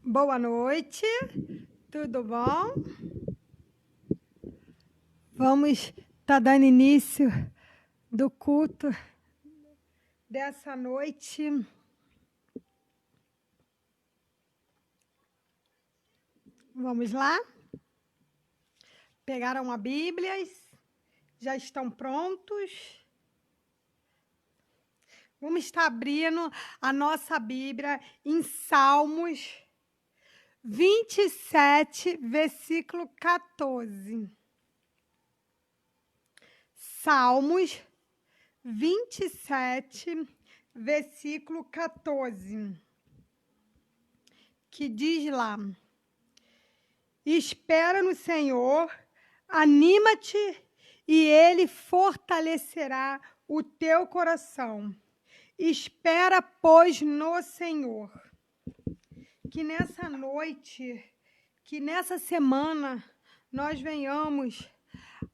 Boa noite, tudo bom? Vamos estar dando início do culto dessa noite. Vamos lá? Pegaram a Bíblia? Já estão prontos? Vamos estar abrindo a nossa Bíblia em Salmos 27, versículo 14. Salmos 27, versículo 14, que diz lá: espera no Senhor, anima-te, e Ele fortalecerá o teu coração. Espera, pois, no Senhor. Que nessa noite, que nessa semana, nós venhamos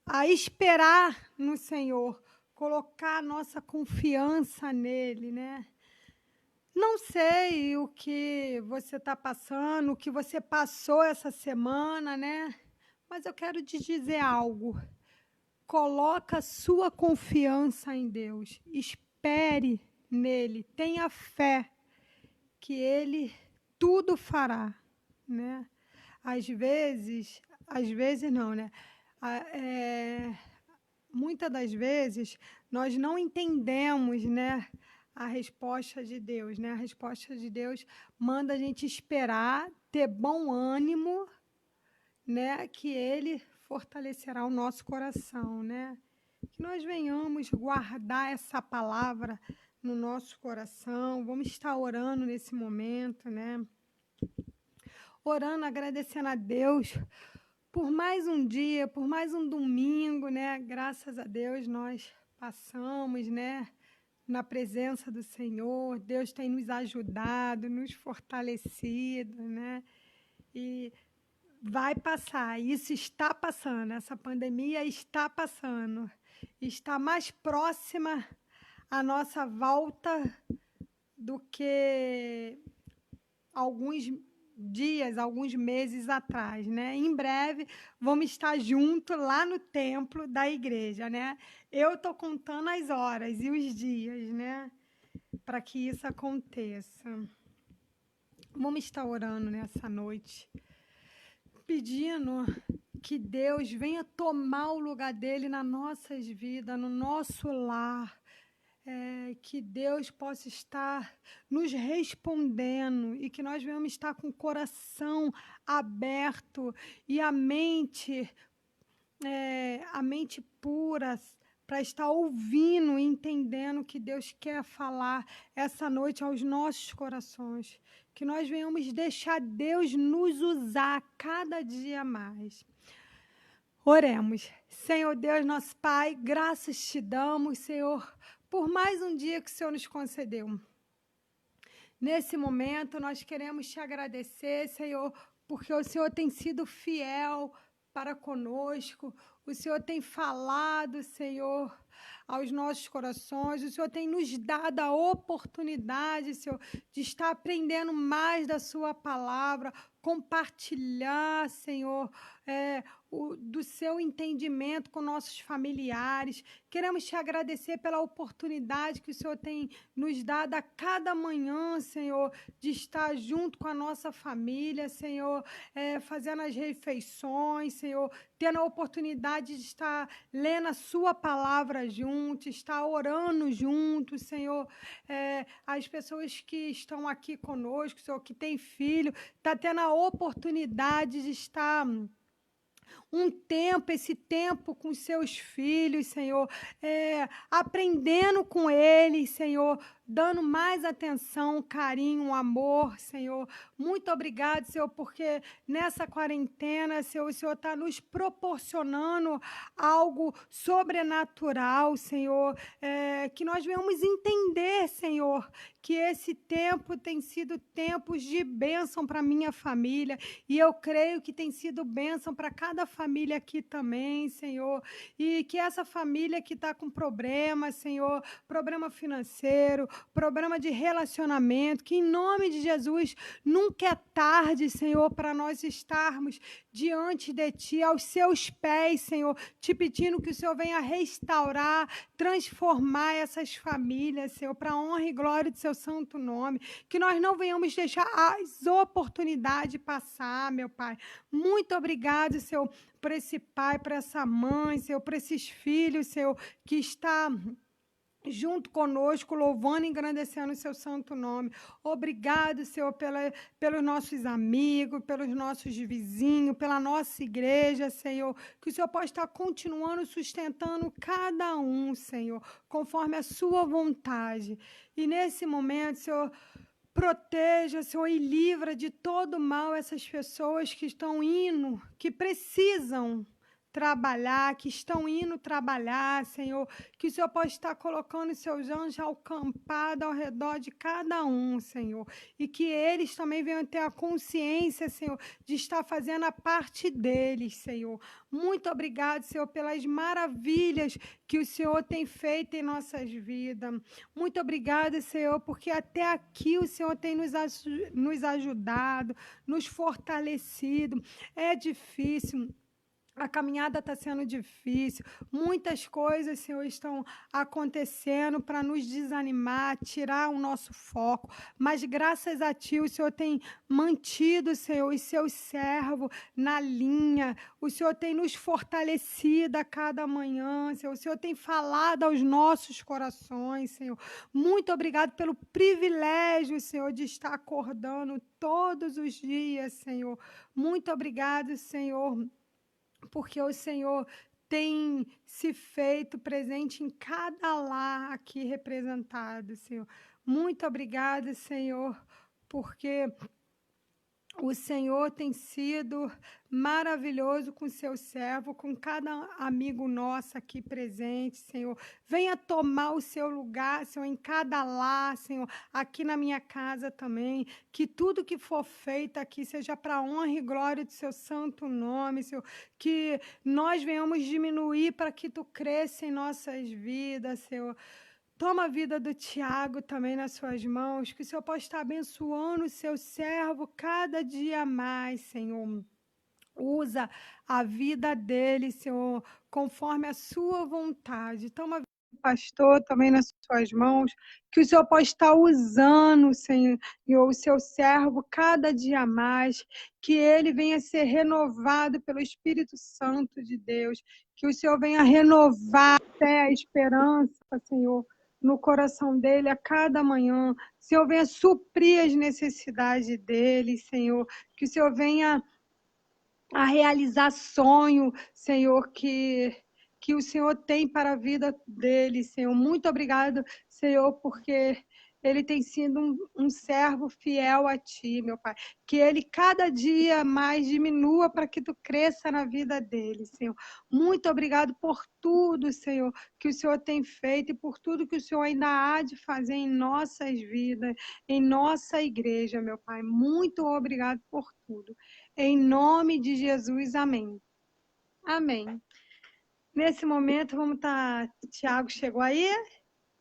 a esperar no Senhor, colocar nossa confiança nele, né? Não sei o que você está passando, o que você passou essa semana, né? Mas eu quero te dizer algo. Coloca sua confiança em Deus. Espere nele. Tenha fé que ele tudo fará, né? Às vezes não, né? Muitas das vezes nós não entendemos, né, a resposta de Deus, né? A resposta de Deus manda a gente esperar, ter bom ânimo, né, que ele fortalecerá o nosso coração, né? Que nós venhamos guardar essa palavra no nosso coração. Vamos estar orando nesse momento, né? Orando, agradecendo a Deus por mais um dia, por mais um domingo, né? Graças a Deus nós passamos, né, na presença do Senhor. Deus tem nos ajudado, nos fortalecido, né? E vai passar, isso está passando, essa pandemia está passando. Está mais próxima a nossa volta do que alguns dias, alguns meses atrás, né? Em breve vamos estar juntos lá no templo da igreja, né? Eu estou contando as horas e os dias, né? Para que isso aconteça. Vamos estar orando nessa noite, pedindo que Deus venha tomar o lugar dele nas nossas vidas, no nosso lar. Que Deus possa estar nos respondendo e que nós venhamos estar com o coração aberto e a mente pura para estar ouvindo e entendendo o que Deus quer falar essa noite aos nossos corações. Que nós venhamos deixar Deus nos usar cada dia mais. Oremos. Senhor Deus, nosso Pai, graças te damos, Senhor, por mais um dia que o Senhor nos concedeu. Nesse momento, nós queremos te agradecer, Senhor, porque o Senhor tem sido fiel para conosco, o Senhor tem falado, Senhor, aos nossos corações, o Senhor tem nos dado a oportunidade, Senhor, de estar aprendendo mais da sua palavra, compartilhar, Senhor, do seu entendimento com nossos familiares. Queremos te agradecer pela oportunidade que o Senhor tem nos dado a cada manhã, Senhor, de estar junto com a nossa família, Senhor, fazendo as refeições, Senhor, tendo a oportunidade de estar lendo a sua palavra junto, estar orando junto, Senhor. As pessoas que estão aqui conosco, Senhor, que têm filho, está tendo a oportunidade de estar esse tempo com seus filhos, Senhor, aprendendo com eles, Senhor, dando mais atenção, carinho, amor, Senhor. Muito obrigado, Senhor, porque nessa quarentena, Senhor, o Senhor está nos proporcionando algo sobrenatural, Senhor, que nós venhamos entender, Senhor, que esse tempo tem sido tempos de bênção para minha família, e eu creio que tem sido bênção para cada família aqui também, Senhor, e que essa família que está com problema, Senhor, problema financeiro, problema de relacionamento, que em nome de Jesus nunca é tarde, Senhor, para nós estarmos diante de Ti, aos Seus pés, Senhor, te pedindo que o Senhor venha restaurar, transformar essas famílias, Senhor, para a honra e glória do Seu santo nome, que nós não venhamos deixar as oportunidades passar, meu Pai. Muito obrigado, Senhor, por esse pai, por essa mãe, Senhor, por esses filhos, Senhor, que está junto conosco, louvando e engrandecendo o seu santo nome. Obrigado, Senhor, pelos nossos amigos, pelos nossos vizinhos, pela nossa igreja, Senhor, que o Senhor pode estar continuando sustentando cada um, Senhor, conforme a sua vontade. E nesse momento, Senhor, proteja, Senhor, e livra de todo mal essas pessoas que estão indo, que precisam trabalhar, que estão indo trabalhar, Senhor, que o Senhor pode estar colocando seus anjos acampados ao redor de cada um, Senhor, e que eles também venham ter a consciência, Senhor, de estar fazendo a parte deles, Senhor. Muito obrigado, Senhor, pelas maravilhas que o Senhor tem feito em nossas vidas. Muito obrigada, Senhor, porque até aqui o Senhor tem nos ajudado, nos fortalecido. É difícil. A caminhada está sendo difícil, muitas coisas, Senhor, estão acontecendo para nos desanimar, tirar o nosso foco, mas graças a Ti o Senhor tem mantido, Senhor, os seus servos na linha, o Senhor tem nos fortalecido a cada manhã, Senhor, o Senhor tem falado aos nossos corações, Senhor. Muito obrigado pelo privilégio, Senhor, de estar acordando todos os dias, Senhor. Muito obrigado, Senhor, porque o Senhor tem se feito presente em cada lar aqui representado, Senhor. Muito obrigada, Senhor, porque o Senhor tem sido maravilhoso com seu servo, com cada amigo nosso aqui presente, Senhor. Venha tomar o seu lugar, Senhor, em cada lar, Senhor, aqui na minha casa também. Que tudo que for feito aqui seja para a honra e glória do seu santo nome, Senhor. Que nós venhamos diminuir para que tu cresça em nossas vidas, Senhor. Toma a vida do Tiago também nas suas mãos, que o Senhor possa estar abençoando o seu servo cada dia mais, Senhor. Usa a vida dele, Senhor, conforme a sua vontade. Toma a vida do pastor também nas suas mãos, que o Senhor possa estar usando, Senhor, o seu servo cada dia mais, que ele venha ser renovado pelo Espírito Santo de Deus, que o Senhor venha renovar a fé, a esperança, Senhor, no coração dele a cada manhã. Senhor, venha suprir as necessidades dele, Senhor. Que o Senhor venha a realizar sonho, Senhor, que o Senhor tem para a vida dele, Senhor. Muito obrigado, Senhor, porque ele tem sido um servo fiel a Ti, meu Pai. Que ele cada dia mais diminua para que Tu cresça na vida dele, Senhor. Muito obrigado por tudo, Senhor, que o Senhor tem feito e por tudo que o Senhor ainda há de fazer em nossas vidas, em nossa igreja, meu Pai. Muito obrigado por tudo. Em nome de Jesus, amém. Amém. Nesse momento, vamos estar... Tiago chegou aí?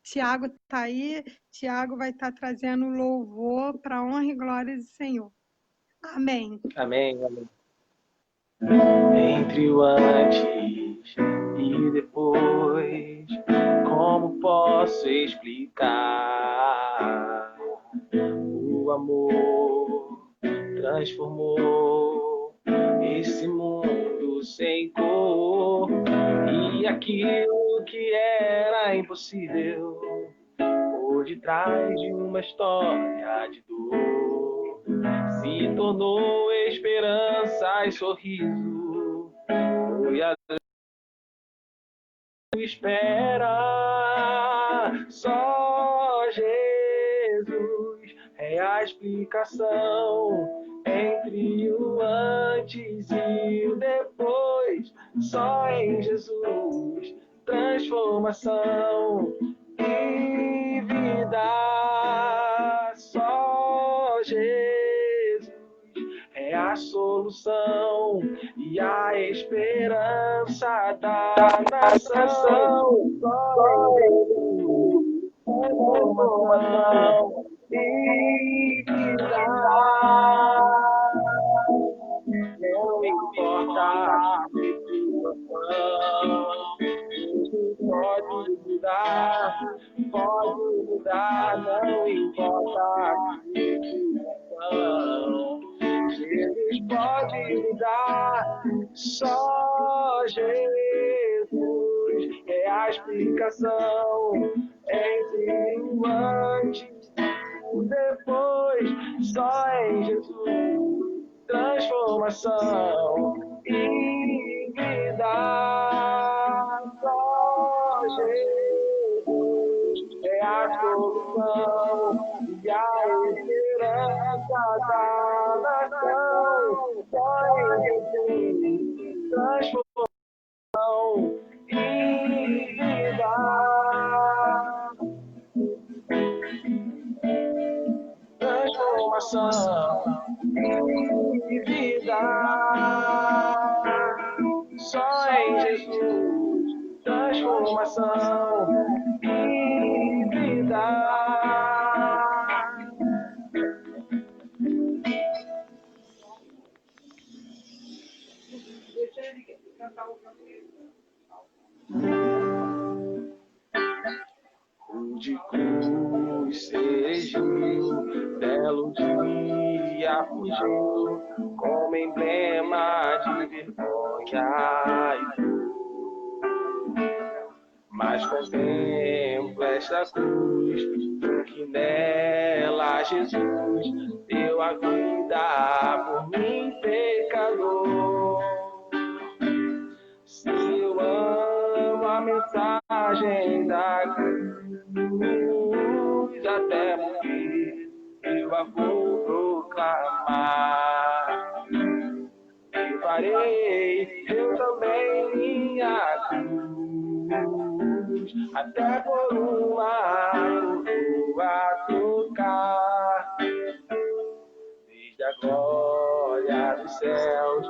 Tiago está aí. Tiago vai estar trazendo louvor para a honra e glória do Senhor. Amém. Amém, amém. Entre o antes e depois, como posso explicar? O amor transformou esse mundo sem cor, e aquilo que era impossível por detrás de uma história de dor se tornou esperança e sorriso. Foi a espera, só Jesus é a explicação entre o antes e o depois. Só em Jesus transformação e vida. Só Jesus é a solução e a esperança da nação. Só transformação e vida. Não importa a situação, pode mudar, não importa a situação. Jesus pode mudar, só Jesus é a explicação entre o antes e o depois, só em Jesus transformação e vida. Só Jesus é a solução e a esperança da nação. Só em Jesus transformação e vida. Transformação e vida. Só em Jesus, transformação e vida. De cruz surgiu, belo dia fugiu, como emblema de vergonha e dor. Mas contemplo esta cruz, porque nela Jesus deu a vida por mim, pecador. Se eu amo a mensagem da cruz, até morrer eu a vou proclamar. Levarei eu também minha cruz, até por uma coroa tocar. Desde a glória dos céus, o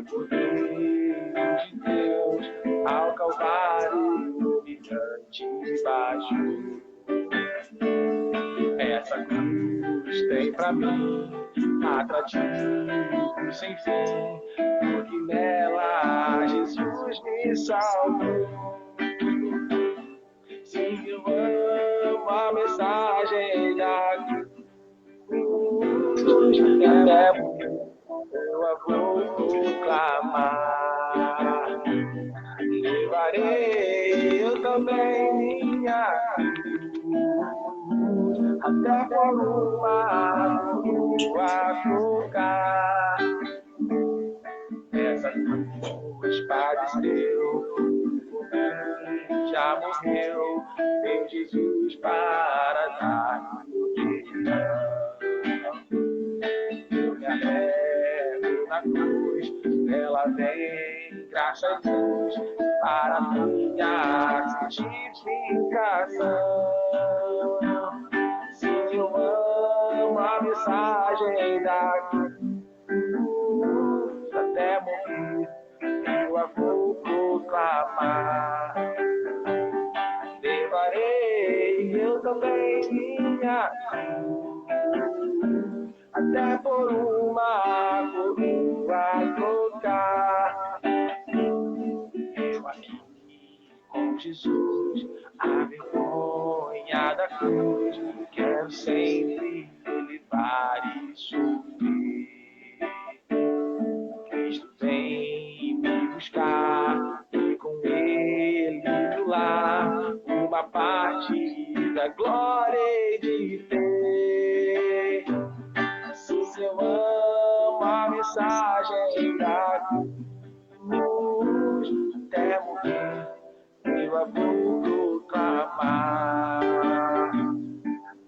poder de Deus, ao Calvário humilhante baixo. Essa cruz tem pra mim atrativo sem fim, porque nela Jesus me salvou. Se eu amo a mensagem da cruz, até eu a vou proclamar. Levarei eu também minha cruz, até por uma rua trocar. Essa cruz padeceu, já morreu, tem Jesus para dar perdão. Eu me arrego na cruz, ela vem graça e luz para minha santificação. Se eu amo a mensagem da cruz, até morrer eu a vou proclamar. Levarei eu também minha cruz, até por uma coroa trocar. Eu aqui com Jesus, a vergonha da cruz, quero sempre levar e sofrer. Cristo vem me buscar e com Ele no lar uma parte da glória hei de ter. Se eu amo a mensagem da cruz, até morrer eu a vou proclamar.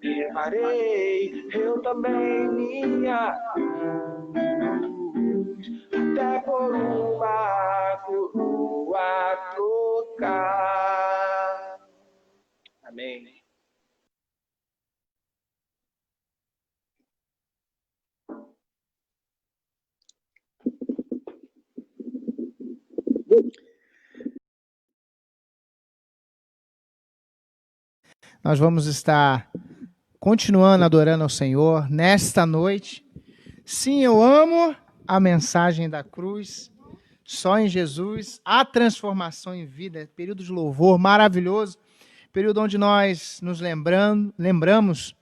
Levarei eu também minha cruz, até por uma coroa trocar. Amém. nós vamos estar continuando adorando ao Senhor nesta noite. Sim, eu amo a mensagem da cruz, só em Jesus, a transformação em vida, período de louvor maravilhoso, período onde nós nos lembramos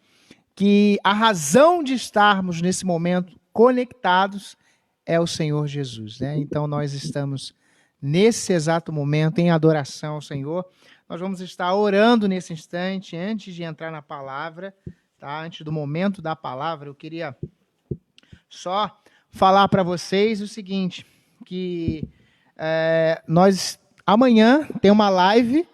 que a razão de estarmos nesse momento conectados é o Senhor Jesus, né? Então nós estamos nesse exato momento em adoração ao Senhor. Nós vamos estar orando nesse instante, antes de entrar na palavra, tá? Antes do momento da palavra, eu queria só falar para vocês o seguinte, que nós amanhã tem uma live.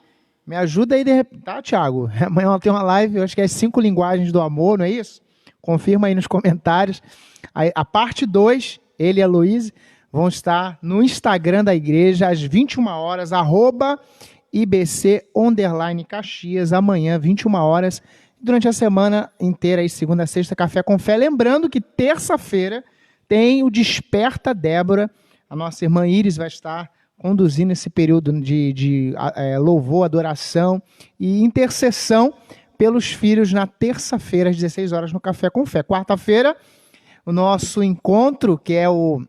Me ajuda aí, tá, Thiago? Amanhã tem uma live, eu acho que é 5 linguagens do amor, não é isso? Confirma aí nos comentários. A parte 2, ele e a Luísa vão estar no Instagram da igreja às 21 horas, @IBC_Caxias, amanhã, 21 horas, durante a semana inteira, aí, segunda a sexta, Café com Fé. Lembrando que terça-feira tem o Desperta Débora, a nossa irmã Iris vai estar conduzindo esse período de louvor, adoração e intercessão pelos filhos na terça-feira, às 16 horas, no Café com Fé. Quarta-feira, o nosso encontro, que é o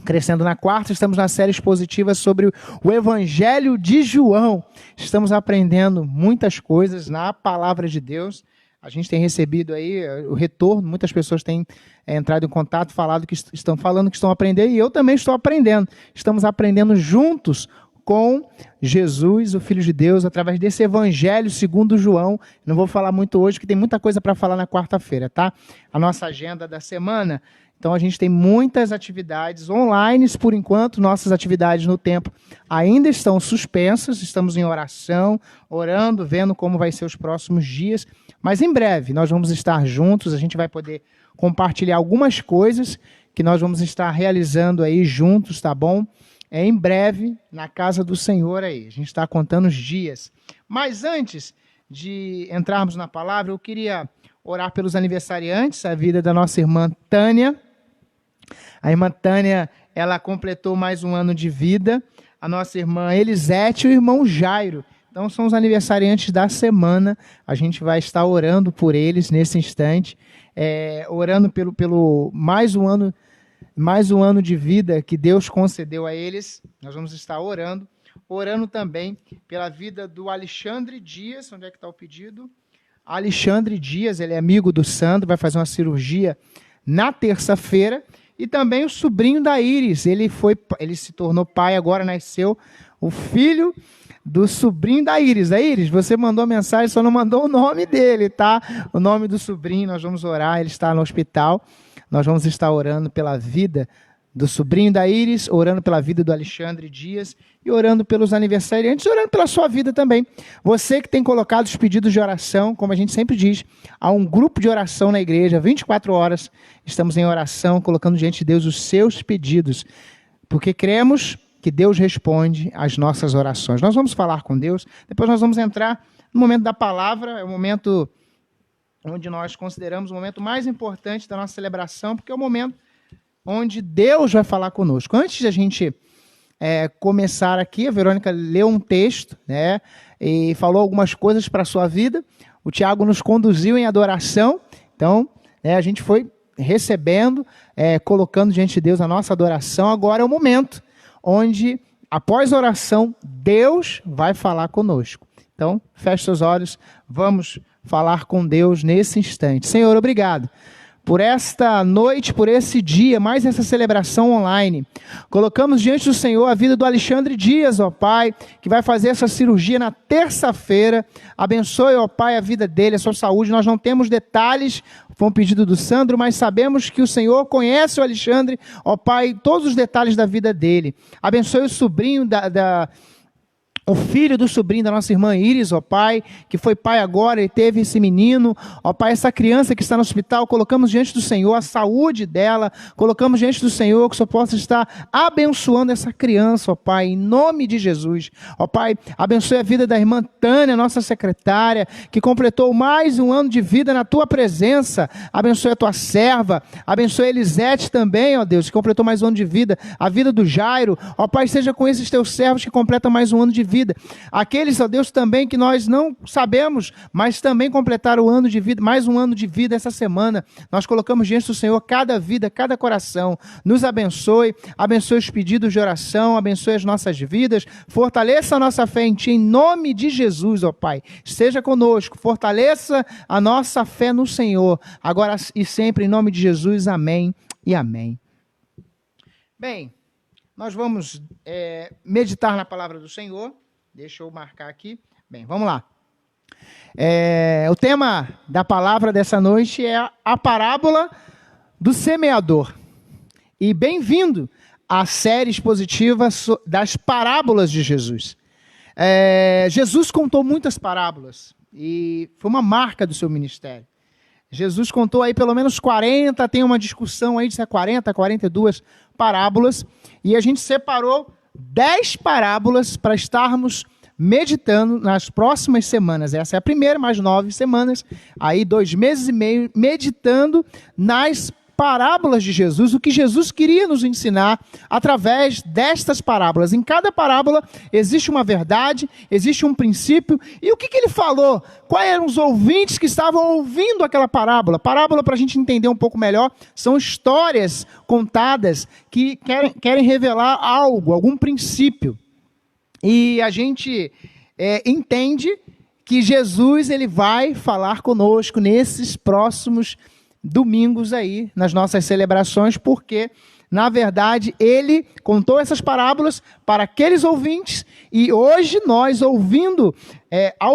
Crescendo na Quarta, estamos na série expositiva sobre o Evangelho de João. Estamos aprendendo muitas coisas na Palavra de Deus. A gente tem recebido aí o retorno, muitas pessoas têm entrado em contato, falando que estão aprendendo, e eu também estou aprendendo. Estamos aprendendo juntos com Jesus, o Filho de Deus, através desse Evangelho segundo João. Não vou falar muito hoje, porque tem muita coisa para falar na quarta-feira, tá? A nossa agenda da semana. Então, a gente tem muitas atividades online, por enquanto. Nossas atividades no templo ainda estão suspensas, estamos em oração, orando, vendo como vai ser os próximos dias. Mas em breve nós vamos estar juntos, a gente vai poder compartilhar algumas coisas que nós vamos estar realizando aí juntos, tá bom? Em breve, na casa do Senhor aí. A gente está contando os dias. Mas antes de entrarmos na palavra, eu queria orar pelos aniversariantes, a vida da nossa irmã Tânia. A irmã Tânia, ela completou mais um ano de vida. A nossa irmã Elisete e o irmão Jairo. Então, são os aniversariantes da semana. A gente vai estar orando por eles nesse instante. Orando pelo mais um ano de vida que Deus concedeu a eles. Nós vamos estar orando. Orando também pela vida do Alexandre Dias. Onde é que está o pedido? Alexandre Dias, ele é amigo do Sandro, vai fazer uma cirurgia na terça-feira. E também o sobrinho da Iris, ele se tornou pai, agora nasceu o filho do sobrinho da Iris. A Iris, você mandou a mensagem, só não mandou o nome dele, tá? O nome do sobrinho, nós vamos orar, ele está no hospital. Nós vamos estar orando pela vida do sobrinho da Iris, orando pela vida do Alexandre Dias e orando pelos aniversariantes, orando pela sua vida também. Você que tem colocado os pedidos de oração, como a gente sempre diz, há um grupo de oração na igreja, 24 horas, estamos em oração, colocando diante de Deus os seus pedidos, porque cremos que Deus responde às nossas orações. Nós vamos falar com Deus, depois nós vamos entrar no momento da palavra, é o momento onde nós consideramos o momento mais importante da nossa celebração, porque é o momento onde Deus vai falar conosco. Antes de a gente começar aqui, a Verônica leu um texto, né, e falou algumas coisas para a sua vida. O Tiago nos conduziu em adoração. Então, a gente foi recebendo, colocando diante de Deus a nossa adoração. Agora é o momento onde, após a oração, Deus vai falar conosco. Então, feche seus olhos, vamos falar com Deus nesse instante. Senhor, obrigado por esta noite, por esse dia, mais essa celebração online. Colocamos diante do Senhor a vida do Alexandre Dias, ó Pai, que vai fazer essa cirurgia na terça-feira. Abençoe, ó Pai, a vida dele, a sua saúde. Nós não temos detalhes, foi um pedido do Sandro, mas sabemos que o Senhor conhece o Alexandre, ó Pai, todos os detalhes da vida dele. Abençoe o sobrinho o filho do sobrinho da nossa irmã Iris, ó Pai, que foi pai agora e teve esse menino, ó Pai, essa criança que está no hospital, colocamos diante do Senhor a saúde dela, colocamos diante do Senhor que o Senhor possa estar abençoando essa criança, ó Pai, em nome de Jesus. Ó Pai, abençoe a vida da irmã Tânia, nossa secretária, que completou mais um ano de vida na Tua presença. Abençoe a Tua serva, abençoe a Elisete também, ó Deus, que completou mais um ano de vida, a vida do Jairo. Ó Pai, seja com esses Teus servos que completam mais um ano de vida vida. Aqueles, ó Deus, também que nós não sabemos, mas também completaram o ano de vida, mais um ano de vida essa semana. Nós colocamos diante do Senhor cada vida, cada coração. Nos abençoe, abençoe os pedidos de oração, abençoe as nossas vidas, fortaleça a nossa fé em Ti, em nome de Jesus, ó Pai. Esteja conosco, fortaleça a nossa fé no Senhor, agora e sempre, em nome de Jesus. Amém e amém. Bem, nós vamos meditar na palavra do Senhor. Deixa eu marcar aqui. Bem, vamos lá. O tema da palavra dessa noite é a parábola do semeador. E bem-vindo à série expositiva das parábolas de Jesus. Jesus contou muitas parábolas e foi uma marca do seu ministério. Jesus contou aí pelo menos 40, tem uma discussão aí de se é 40, 42 parábolas, e a gente separou 10 parábolas para estarmos meditando nas próximas semanas. Essa é a primeira, mais 9 semanas, aí 2 meses e meio, meditando nas parábolas de Jesus, o que Jesus queria nos ensinar através destas parábolas. Em cada parábola existe uma verdade, existe um princípio, e o que ele falou? Quais eram os ouvintes que estavam ouvindo aquela parábola? Parábola, para a gente entender um pouco melhor, são histórias contadas que querem revelar algo, algum princípio. E a gente entende que Jesus ele vai falar conosco nesses próximos domingos aí, nas nossas celebrações, porque, na verdade, ele contou essas parábolas para aqueles ouvintes, e hoje nós, ao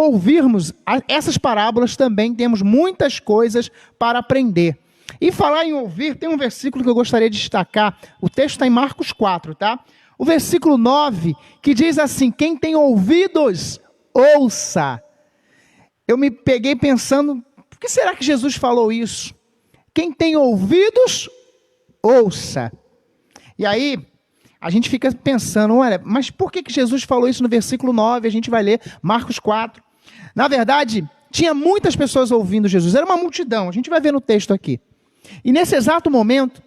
ouvirmos essas parábolas, também temos muitas coisas para aprender. E falar em ouvir, tem um versículo que eu gostaria de destacar, o texto está em Marcos 4, tá? O versículo 9, que diz assim: quem tem ouvidos, ouça. Eu me peguei pensando, por que será que Jesus falou isso? Quem tem ouvidos, ouça. E aí, a gente fica pensando, olha, mas por que Jesus falou isso no versículo 9? A gente vai ler Marcos 4. Na verdade, tinha muitas pessoas ouvindo Jesus, era uma multidão, a gente vai ver no texto aqui. E nesse exato momento,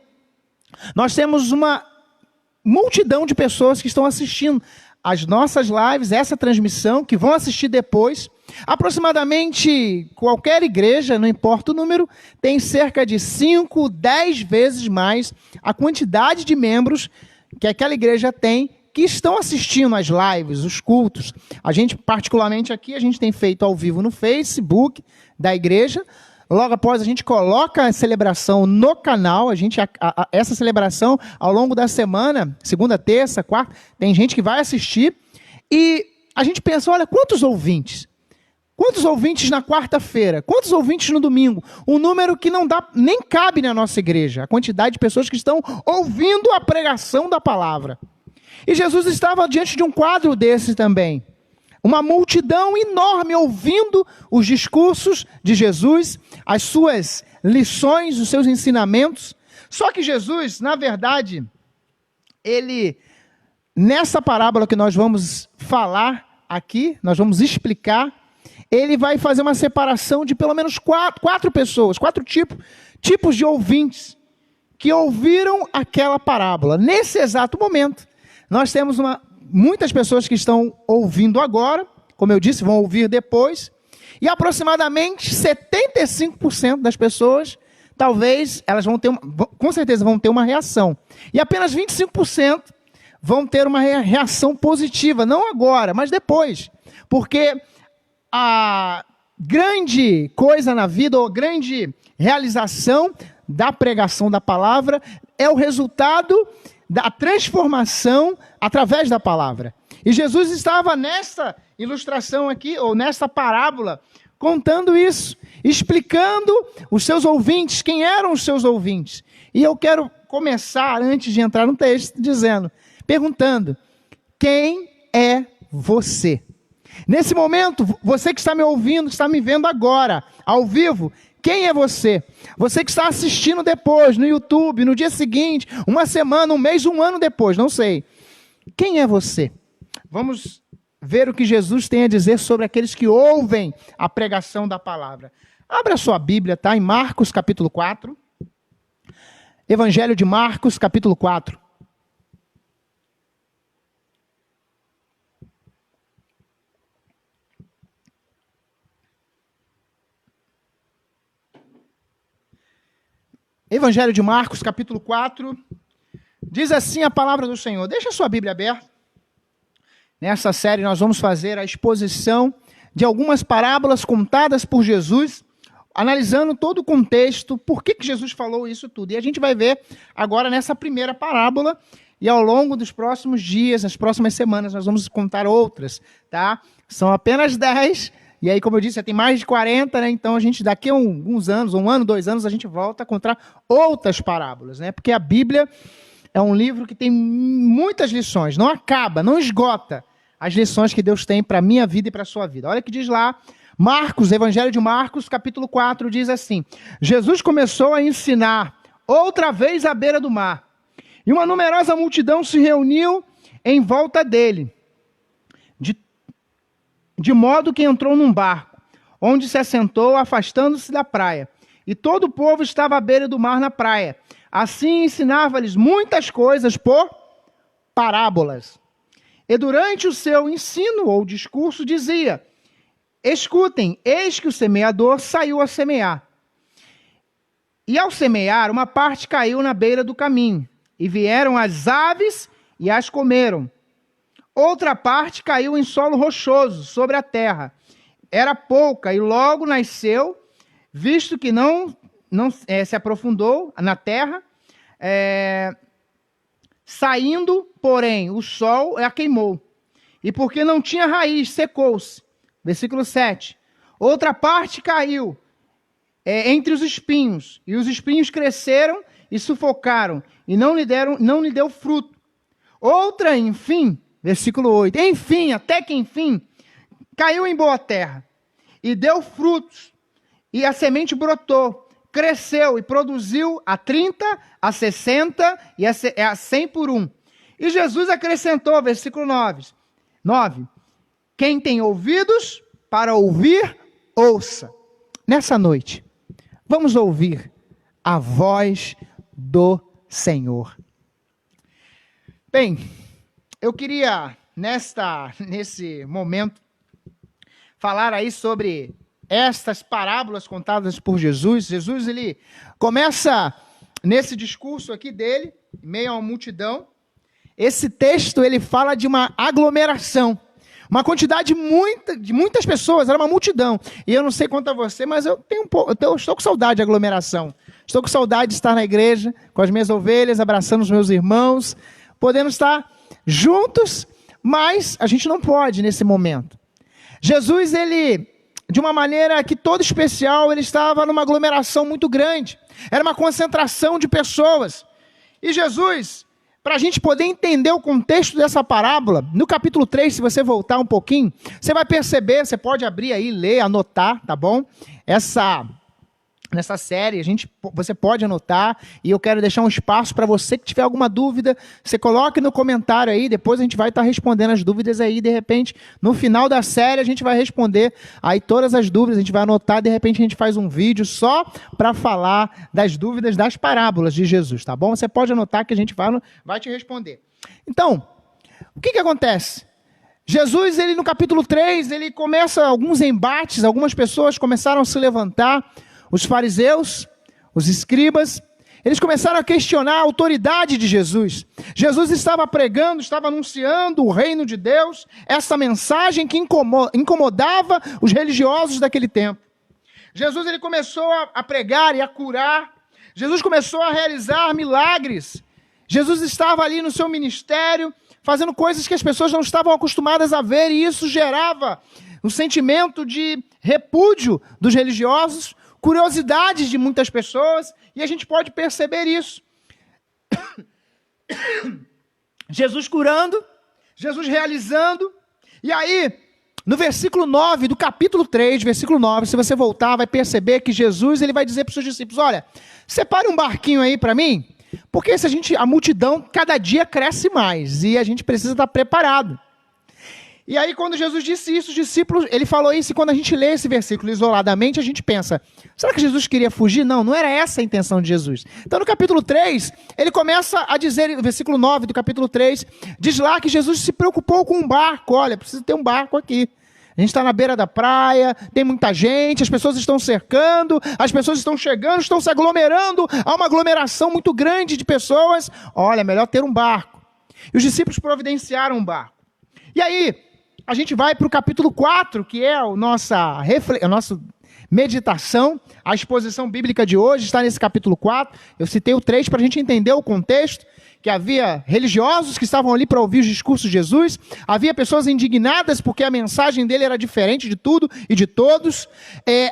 nós temos uma multidão de pessoas que estão assistindo as nossas lives, essa transmissão, que vão assistir depois. Aproximadamente qualquer igreja, não importa o número, tem cerca de 5, 10 vezes mais a quantidade de membros que aquela igreja tem, que estão assistindo as lives, os cultos. A gente, particularmente aqui, a gente tem feito ao vivo no Facebook da igreja. Logo após, a gente coloca a celebração no canal. Essa celebração, ao longo da semana, segunda, terça, quarta, tem gente que vai assistir. E a gente pensa, olha, quantos ouvintes? Quantos ouvintes na quarta-feira? Quantos ouvintes no domingo? Um número que não dá, nem cabe na nossa igreja. A quantidade de pessoas que estão ouvindo a pregação da palavra. E Jesus estava diante de um quadro desse também. Uma multidão enorme ouvindo os discursos de Jesus, as suas lições, os seus ensinamentos. Só que Jesus, na verdade, nessa parábola que nós vamos falar aqui, nós vamos explicar, ele vai fazer uma separação de pelo menos quatro pessoas, quatro tipos de ouvintes que ouviram aquela parábola. Nesse exato momento, nós temos muitas pessoas que estão ouvindo agora, como eu disse, vão ouvir depois, e aproximadamente 75% das pessoas, talvez, elas com certeza vão ter uma reação. E apenas 25% vão ter uma reação positiva, não agora, mas depois. Porque a grande coisa na vida, ou a grande realização da pregação da palavra, é o resultado da transformação através da palavra. E Jesus estava nessa ilustração aqui, ou nessa parábola, contando isso, explicando os seus ouvintes, quem eram os seus ouvintes. E eu quero começar, antes de entrar no texto, perguntando, quem é você? Nesse momento, você que está me ouvindo, que está me vendo agora, ao vivo, quem é você? Você que está assistindo depois, no YouTube, no dia seguinte, uma semana, um mês, um ano depois, não sei. Quem é você? Vamos ver o que Jesus tem a dizer sobre aqueles que ouvem a pregação da palavra. Abra sua Bíblia, tá? Em Marcos, capítulo 4. Evangelho de Marcos, capítulo 4. Evangelho de Marcos, capítulo 4, diz assim a palavra do Senhor. Deixa a sua Bíblia aberta. Nessa série nós vamos fazer a exposição de algumas parábolas contadas por Jesus, analisando todo o contexto, por que Jesus falou isso tudo. E a gente vai ver agora nessa primeira parábola, e ao longo dos próximos dias, nas próximas semanas, nós vamos contar outras, tá? São apenas 10, e aí, como eu disse, já tem mais de 40, né? Então a gente, daqui a alguns anos, 1 ano, 2 anos, a gente volta a contar outras parábolas, né? Porque a Bíblia é um livro que tem muitas lições, não acaba, não esgota as lições que Deus tem para a minha vida e para a sua vida. Olha o que diz lá, Marcos, Evangelho de Marcos, capítulo 4, diz assim: Jesus começou a ensinar outra vez à beira do mar, e uma numerosa multidão se reuniu em volta dele, de modo que entrou num barco, onde se assentou, afastando-se da praia. E todo o povo estava à beira do mar na praia. Assim ensinava-lhes muitas coisas por parábolas. E durante o seu ensino ou discurso dizia: escutem, eis que o semeador saiu a semear. E ao semear, uma parte caiu na beira do caminho, e vieram as aves e as comeram. Outra parte caiu em solo rochoso, sobre a terra. Era pouca, e logo nasceu, visto que não se aprofundou na terra, saindo, porém, o sol a queimou. E porque não tinha raiz, secou-se. Versículo 7. Outra parte caiu entre os espinhos, e os espinhos cresceram e sufocaram, e não lhe deu fruto. Outra, enfim, versículo 8, enfim, até que enfim, caiu em boa terra, e deu frutos, e a semente brotou, cresceu e produziu a 30, a 60 e a 100 por 1. E Jesus acrescentou, versículo 9, quem tem ouvidos para ouvir, ouça. Nessa noite, vamos ouvir a voz do Senhor. Bem, eu queria, nesse momento, falar aí sobre estas parábolas contadas por Jesus. Jesus, ele começa nesse discurso aqui dele, em meio a uma multidão. Esse texto, ele fala de uma aglomeração. Uma quantidade de muitas pessoas, era uma multidão. E eu não sei quanto a você, mas eu estou com saudade de aglomeração. Estou com saudade de estar na igreja, com as minhas ovelhas, abraçando os meus irmãos, podendo estar juntos, mas a gente não pode nesse momento. Jesus, ele, de uma maneira que toda especial, ele estava numa aglomeração muito grande. Era uma concentração de pessoas. E Jesus, para a gente poder entender o contexto dessa parábola, no capítulo 3, se você voltar um pouquinho, você vai perceber, você pode abrir aí, ler, anotar, tá bom? Nessa série, você pode anotar, e eu quero deixar um espaço para você que tiver alguma dúvida, você coloque no comentário aí, depois a gente vai estar respondendo as dúvidas aí, de repente, no final da série a gente vai responder aí todas as dúvidas, a gente vai anotar, de repente a gente faz um vídeo só para falar das dúvidas das parábolas de Jesus, tá bom? Você pode anotar que a gente vai te responder. Então, o que acontece? Jesus, ele no capítulo 3, ele começa alguns embates, algumas pessoas começaram a se levantar. Os fariseus, os escribas, eles começaram a questionar a autoridade de Jesus. Jesus estava pregando, estava anunciando o reino de Deus, essa mensagem que incomodava os religiosos daquele tempo. Jesus, ele começou a pregar e a curar. Jesus começou a realizar milagres. Jesus estava ali no seu ministério, fazendo coisas que as pessoas não estavam acostumadas a ver, e isso gerava um sentimento de repúdio dos religiosos, curiosidades de muitas pessoas, e a gente pode perceber isso. Jesus curando, Jesus realizando, e aí, no versículo 9 do capítulo 3, versículo 9, se você voltar, vai perceber que Jesus, ele vai dizer para os seus discípulos: olha, separe um barquinho aí para mim, porque a multidão cada dia cresce mais, e a gente precisa estar preparado. E aí, quando Jesus disse isso, os discípulos, ele falou isso, e quando a gente lê esse versículo isoladamente, a gente pensa, será que Jesus queria fugir? Não, não era essa a intenção de Jesus. Então, no capítulo 3, ele começa a dizer, no versículo 9 do capítulo 3, diz lá que Jesus se preocupou com um barco. Olha, precisa ter um barco aqui. A gente está na beira da praia, tem muita gente, as pessoas estão cercando, as pessoas estão chegando, estão se aglomerando, há uma aglomeração muito grande de pessoas. Olha, é melhor ter um barco. E os discípulos providenciaram um barco. E aí, a gente vai para o capítulo 4, que é a nossa meditação. A exposição bíblica de hoje está nesse capítulo 4. Eu citei o 3 para a gente entender o contexto, que havia religiosos que estavam ali para ouvir os discursos de Jesus, havia pessoas indignadas porque a mensagem dele era diferente de tudo e de todos,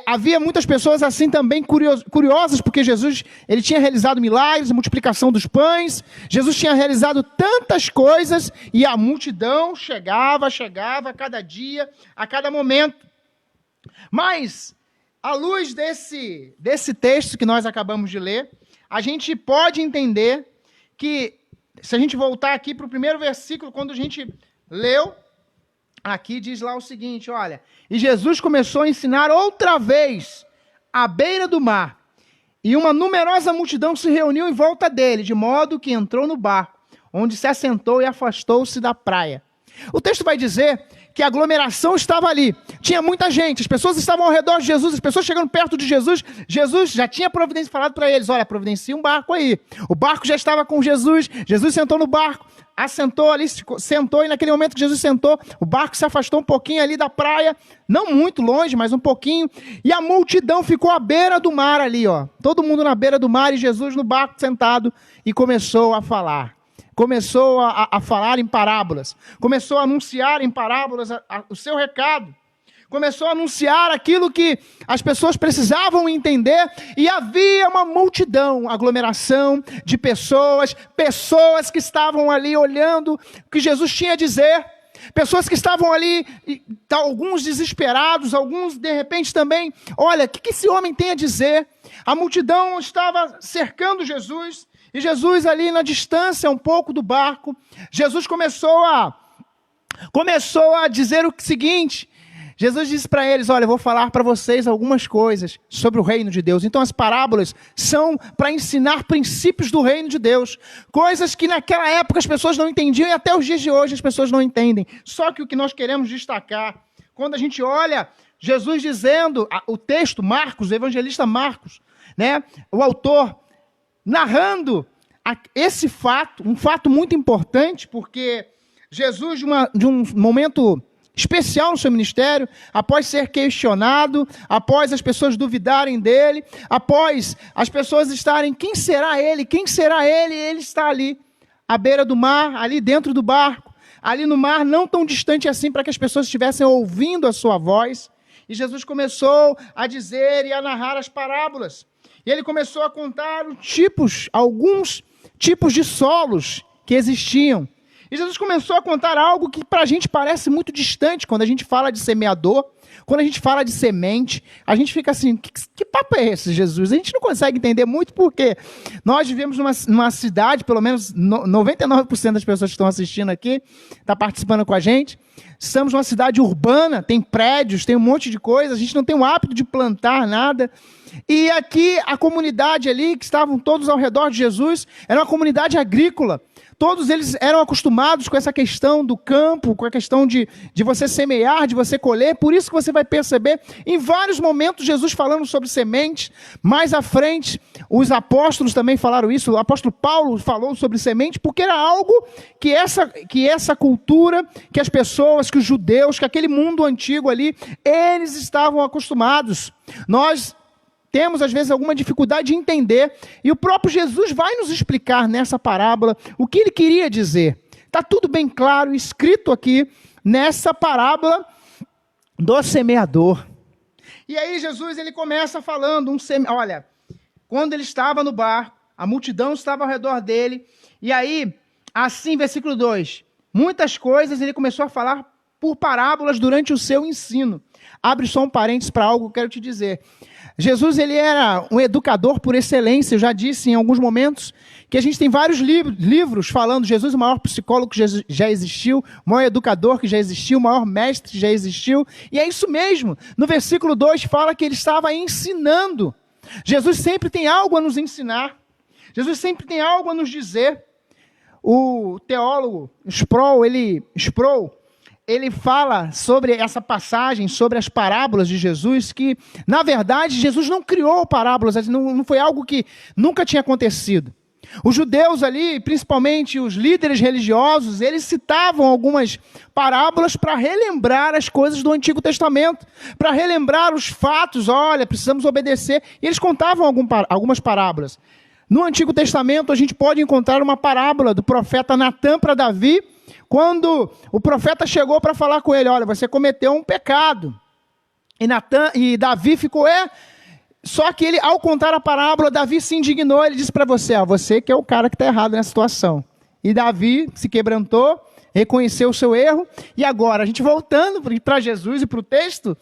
havia muitas pessoas assim também curiosas, porque Jesus ele tinha realizado milagres, multiplicação dos pães, Jesus tinha realizado tantas coisas, e a multidão chegava a cada dia, a cada momento. Mas, à luz desse texto que nós acabamos de ler, a gente pode entender que, se a gente voltar aqui para o primeiro versículo, quando a gente leu, aqui diz lá o seguinte, olha, e Jesus começou a ensinar outra vez à beira do mar, e uma numerosa multidão se reuniu em volta dele, de modo que entrou no barco, onde se assentou e afastou-se da praia. O texto vai dizer que a aglomeração estava ali, tinha muita gente, as pessoas estavam ao redor de Jesus, as pessoas chegando perto de Jesus, Jesus já tinha falado para eles, olha, providencia um barco aí, o barco já estava com Jesus, Jesus sentou no barco, assentou ali, sentou, e naquele momento que Jesus sentou, o barco se afastou um pouquinho ali da praia, não muito longe, mas um pouquinho, e a multidão ficou à beira do mar ali, ó, todo mundo na beira do mar, e Jesus no barco sentado, e começou a falar. Começou a falar em parábolas, começou a anunciar em parábolas o seu recado, começou a anunciar aquilo que as pessoas precisavam entender, e havia uma multidão, aglomeração de pessoas que estavam ali olhando o que Jesus tinha a dizer, pessoas que estavam ali, alguns desesperados, alguns de repente também, olha, o que esse homem tem a dizer? A multidão estava cercando Jesus, e Jesus ali na distância um pouco do barco, Jesus começou a dizer o seguinte, Jesus disse para eles, olha, eu vou falar para vocês algumas coisas sobre o reino de Deus. Então as parábolas são para ensinar princípios do reino de Deus, coisas que naquela época as pessoas não entendiam, e até os dias de hoje as pessoas não entendem. Só que o que nós queremos destacar, quando a gente olha Jesus dizendo, o texto, Marcos, o evangelista Marcos, né, o autor, narrando esse fato, um fato muito importante, porque Jesus, de um momento especial no seu ministério, após ser questionado, após as pessoas duvidarem dele, após as pessoas estarem, quem será ele? Ele está ali, à beira do mar, ali dentro do barco, ali no mar, não tão distante assim, para que as pessoas estivessem ouvindo a sua voz, e Jesus começou a dizer e a narrar as parábolas. E ele começou a contar alguns tipos de solos que existiam. E Jesus começou a contar algo que para a gente parece muito distante, quando a gente fala de semeador, quando a gente fala de semente, a gente fica assim, que papo é esse, Jesus? A gente não consegue entender muito, porque nós vivemos numa cidade, pelo menos 99% das pessoas que estão assistindo aqui, está participando com a gente, estamos numa cidade urbana, tem prédios, tem um monte de coisa, a gente não tem o hábito de plantar nada. E aqui a comunidade ali, que estavam todos ao redor de Jesus, era uma comunidade agrícola. Todos eles eram acostumados com essa questão do campo, com a questão de você semear, de você colher. Por isso que você vai perceber em vários momentos Jesus falando sobre sementes. Mais à frente, os apóstolos também falaram isso. O apóstolo Paulo falou sobre semente, porque era algo que essa cultura, que as pessoas, que os judeus, que aquele mundo antigo ali, eles estavam acostumados. Nós temos, às vezes, alguma dificuldade de entender, e o próprio Jesus vai nos explicar nessa parábola o que ele queria dizer. Está tudo bem claro, escrito aqui, nessa parábola do semeador. E aí Jesus ele começa falando, olha, quando ele estava no barco, a multidão estava ao redor dele, e aí, assim, versículo 2, muitas coisas ele começou a falar por parábolas durante o seu ensino. Abre só um parênteses para algo que eu quero te dizer. Jesus ele era um educador por excelência. Eu já disse em alguns momentos que a gente tem vários livros falando Jesus, o maior psicólogo que já existiu, o maior educador que já existiu, o maior mestre que já existiu. E é isso mesmo. No versículo 2 fala que ele estava ensinando. Jesus sempre tem algo a nos ensinar. Jesus sempre tem algo a nos dizer. O teólogo Sproul, ele fala sobre essa passagem, sobre as parábolas de Jesus, que, na verdade, Jesus não criou parábolas, não foi algo que nunca tinha acontecido. Os judeus ali, principalmente os líderes religiosos, eles citavam algumas parábolas para relembrar as coisas do Antigo Testamento, para relembrar os fatos, olha, precisamos obedecer, e eles contavam algumas parábolas. No Antigo Testamento, a gente pode encontrar uma parábola do profeta Natã para Davi, quando o profeta chegou para falar com ele, olha, você cometeu um pecado. E Davi ficou, Só que ele, ao contar a parábola, Davi se indignou, ele disse para você que é o cara que está errado nessa situação. E Davi se quebrantou, reconheceu o seu erro, e agora, a gente voltando para Jesus e para o texto,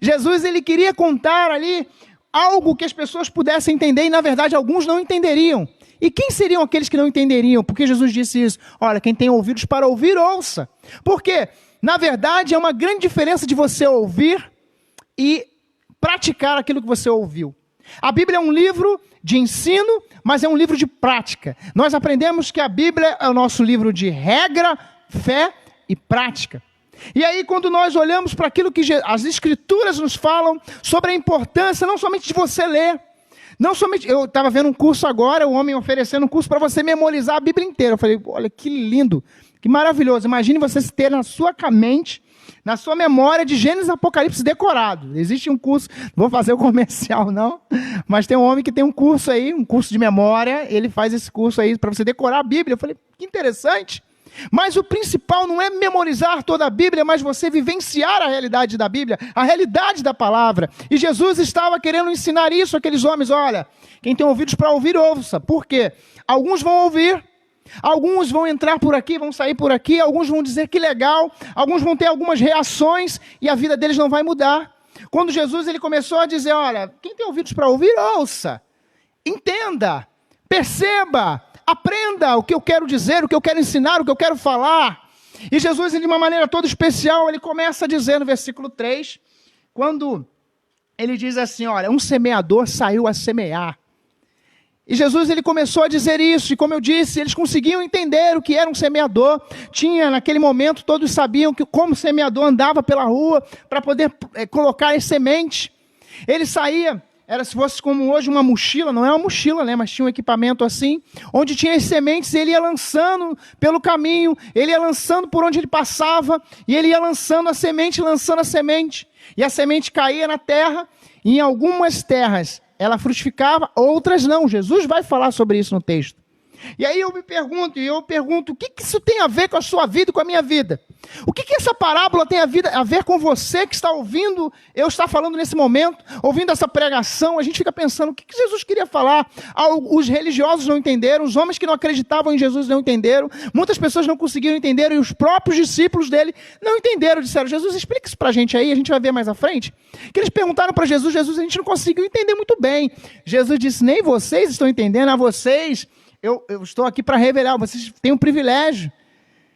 Jesus ele queria contar ali algo que as pessoas pudessem entender, e na verdade alguns não entenderiam. E quem seriam aqueles que não entenderiam? Porque Jesus disse isso, olha, quem tem ouvidos para ouvir, ouça. Porque, na verdade, é uma grande diferença de você ouvir e praticar aquilo que você ouviu. A Bíblia é um livro de ensino, mas é um livro de prática. Nós aprendemos que a Bíblia é o nosso livro de regra, fé e prática. E aí, quando nós olhamos para aquilo que as Escrituras nos falam sobre a importância, não somente de você ler, eu estava vendo um curso agora, o homem oferecendo um curso para você memorizar a Bíblia inteira. Eu falei, olha, que lindo, que maravilhoso. Imagine você ter na sua mente, na sua memória de Gênesis e Apocalipse decorado. Existe um curso, não vou fazer o comercial não, mas tem um homem que tem um curso aí, um curso de memória, ele faz esse curso aí para você decorar a Bíblia. Eu falei, que interessante. Mas o principal não é memorizar toda a Bíblia, mas você vivenciar a realidade da Bíblia, a realidade da palavra. E Jesus estava querendo ensinar isso àqueles homens, olha, quem tem ouvidos para ouvir, ouça. Por quê? Alguns vão ouvir, alguns vão entrar por aqui, vão sair por aqui, alguns vão dizer que legal, alguns vão ter algumas reações e a vida deles não vai mudar. Quando Jesus ele começou a dizer, olha, quem tem ouvidos para ouvir, ouça, entenda, perceba, aprenda o que eu quero dizer, o que eu quero ensinar, o que eu quero falar. E Jesus, de uma maneira toda especial, ele começa a dizer no versículo 3, quando ele diz assim, olha, um semeador saiu a semear. E Jesus ele começou a dizer isso, e como eu disse, eles conseguiam entender o que era um semeador. Tinha, naquele momento, todos sabiam que como o semeador andava pela rua para poder colocar as sementes. Ele saía, se fosse como hoje uma mochila, não é uma mochila, né, mas tinha um equipamento assim, onde tinha as sementes, ele ia lançando pelo caminho, ele ia lançando por onde ele passava, e ele ia lançando a semente, e a semente caía na terra, e em algumas terras ela frutificava, outras não. Jesus vai falar sobre isso no texto. E aí eu pergunto, o que isso tem a ver com a sua vida e com a minha vida? O que essa parábola tem a ver com você que está ouvindo, eu estar falando nesse momento, ouvindo essa pregação? A gente fica pensando, o que Jesus queria falar? Os religiosos não entenderam, os homens que não acreditavam em Jesus não entenderam, muitas pessoas não conseguiram entender, e os próprios discípulos dele não entenderam, disseram, Jesus, explica isso para a gente aí, a gente vai ver mais à frente. Que eles perguntaram para Jesus, a gente não conseguiu entender muito bem. Jesus disse, nem vocês estão entendendo, a vocês... Eu estou aqui para revelar, vocês têm um privilégio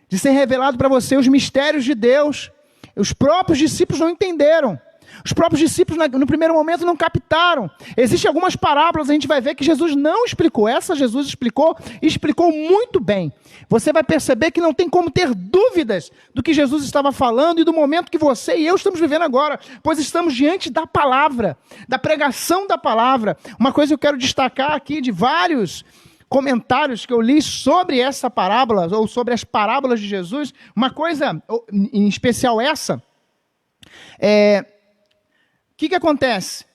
de ser revelado para você os mistérios de Deus. Os próprios discípulos não entenderam. Os próprios discípulos, no primeiro momento, não captaram. Existem algumas parábolas, a gente vai ver que Jesus não explicou. Essa Jesus explicou, e explicou muito bem. Você vai perceber que não tem como ter dúvidas do que Jesus estava falando e do momento que você e eu estamos vivendo agora, pois estamos diante da palavra, da pregação da palavra. Uma coisa que eu quero destacar aqui de vários comentários que eu li sobre essa parábola, ou sobre as parábolas de Jesus, uma coisa, em especial essa, o que acontece?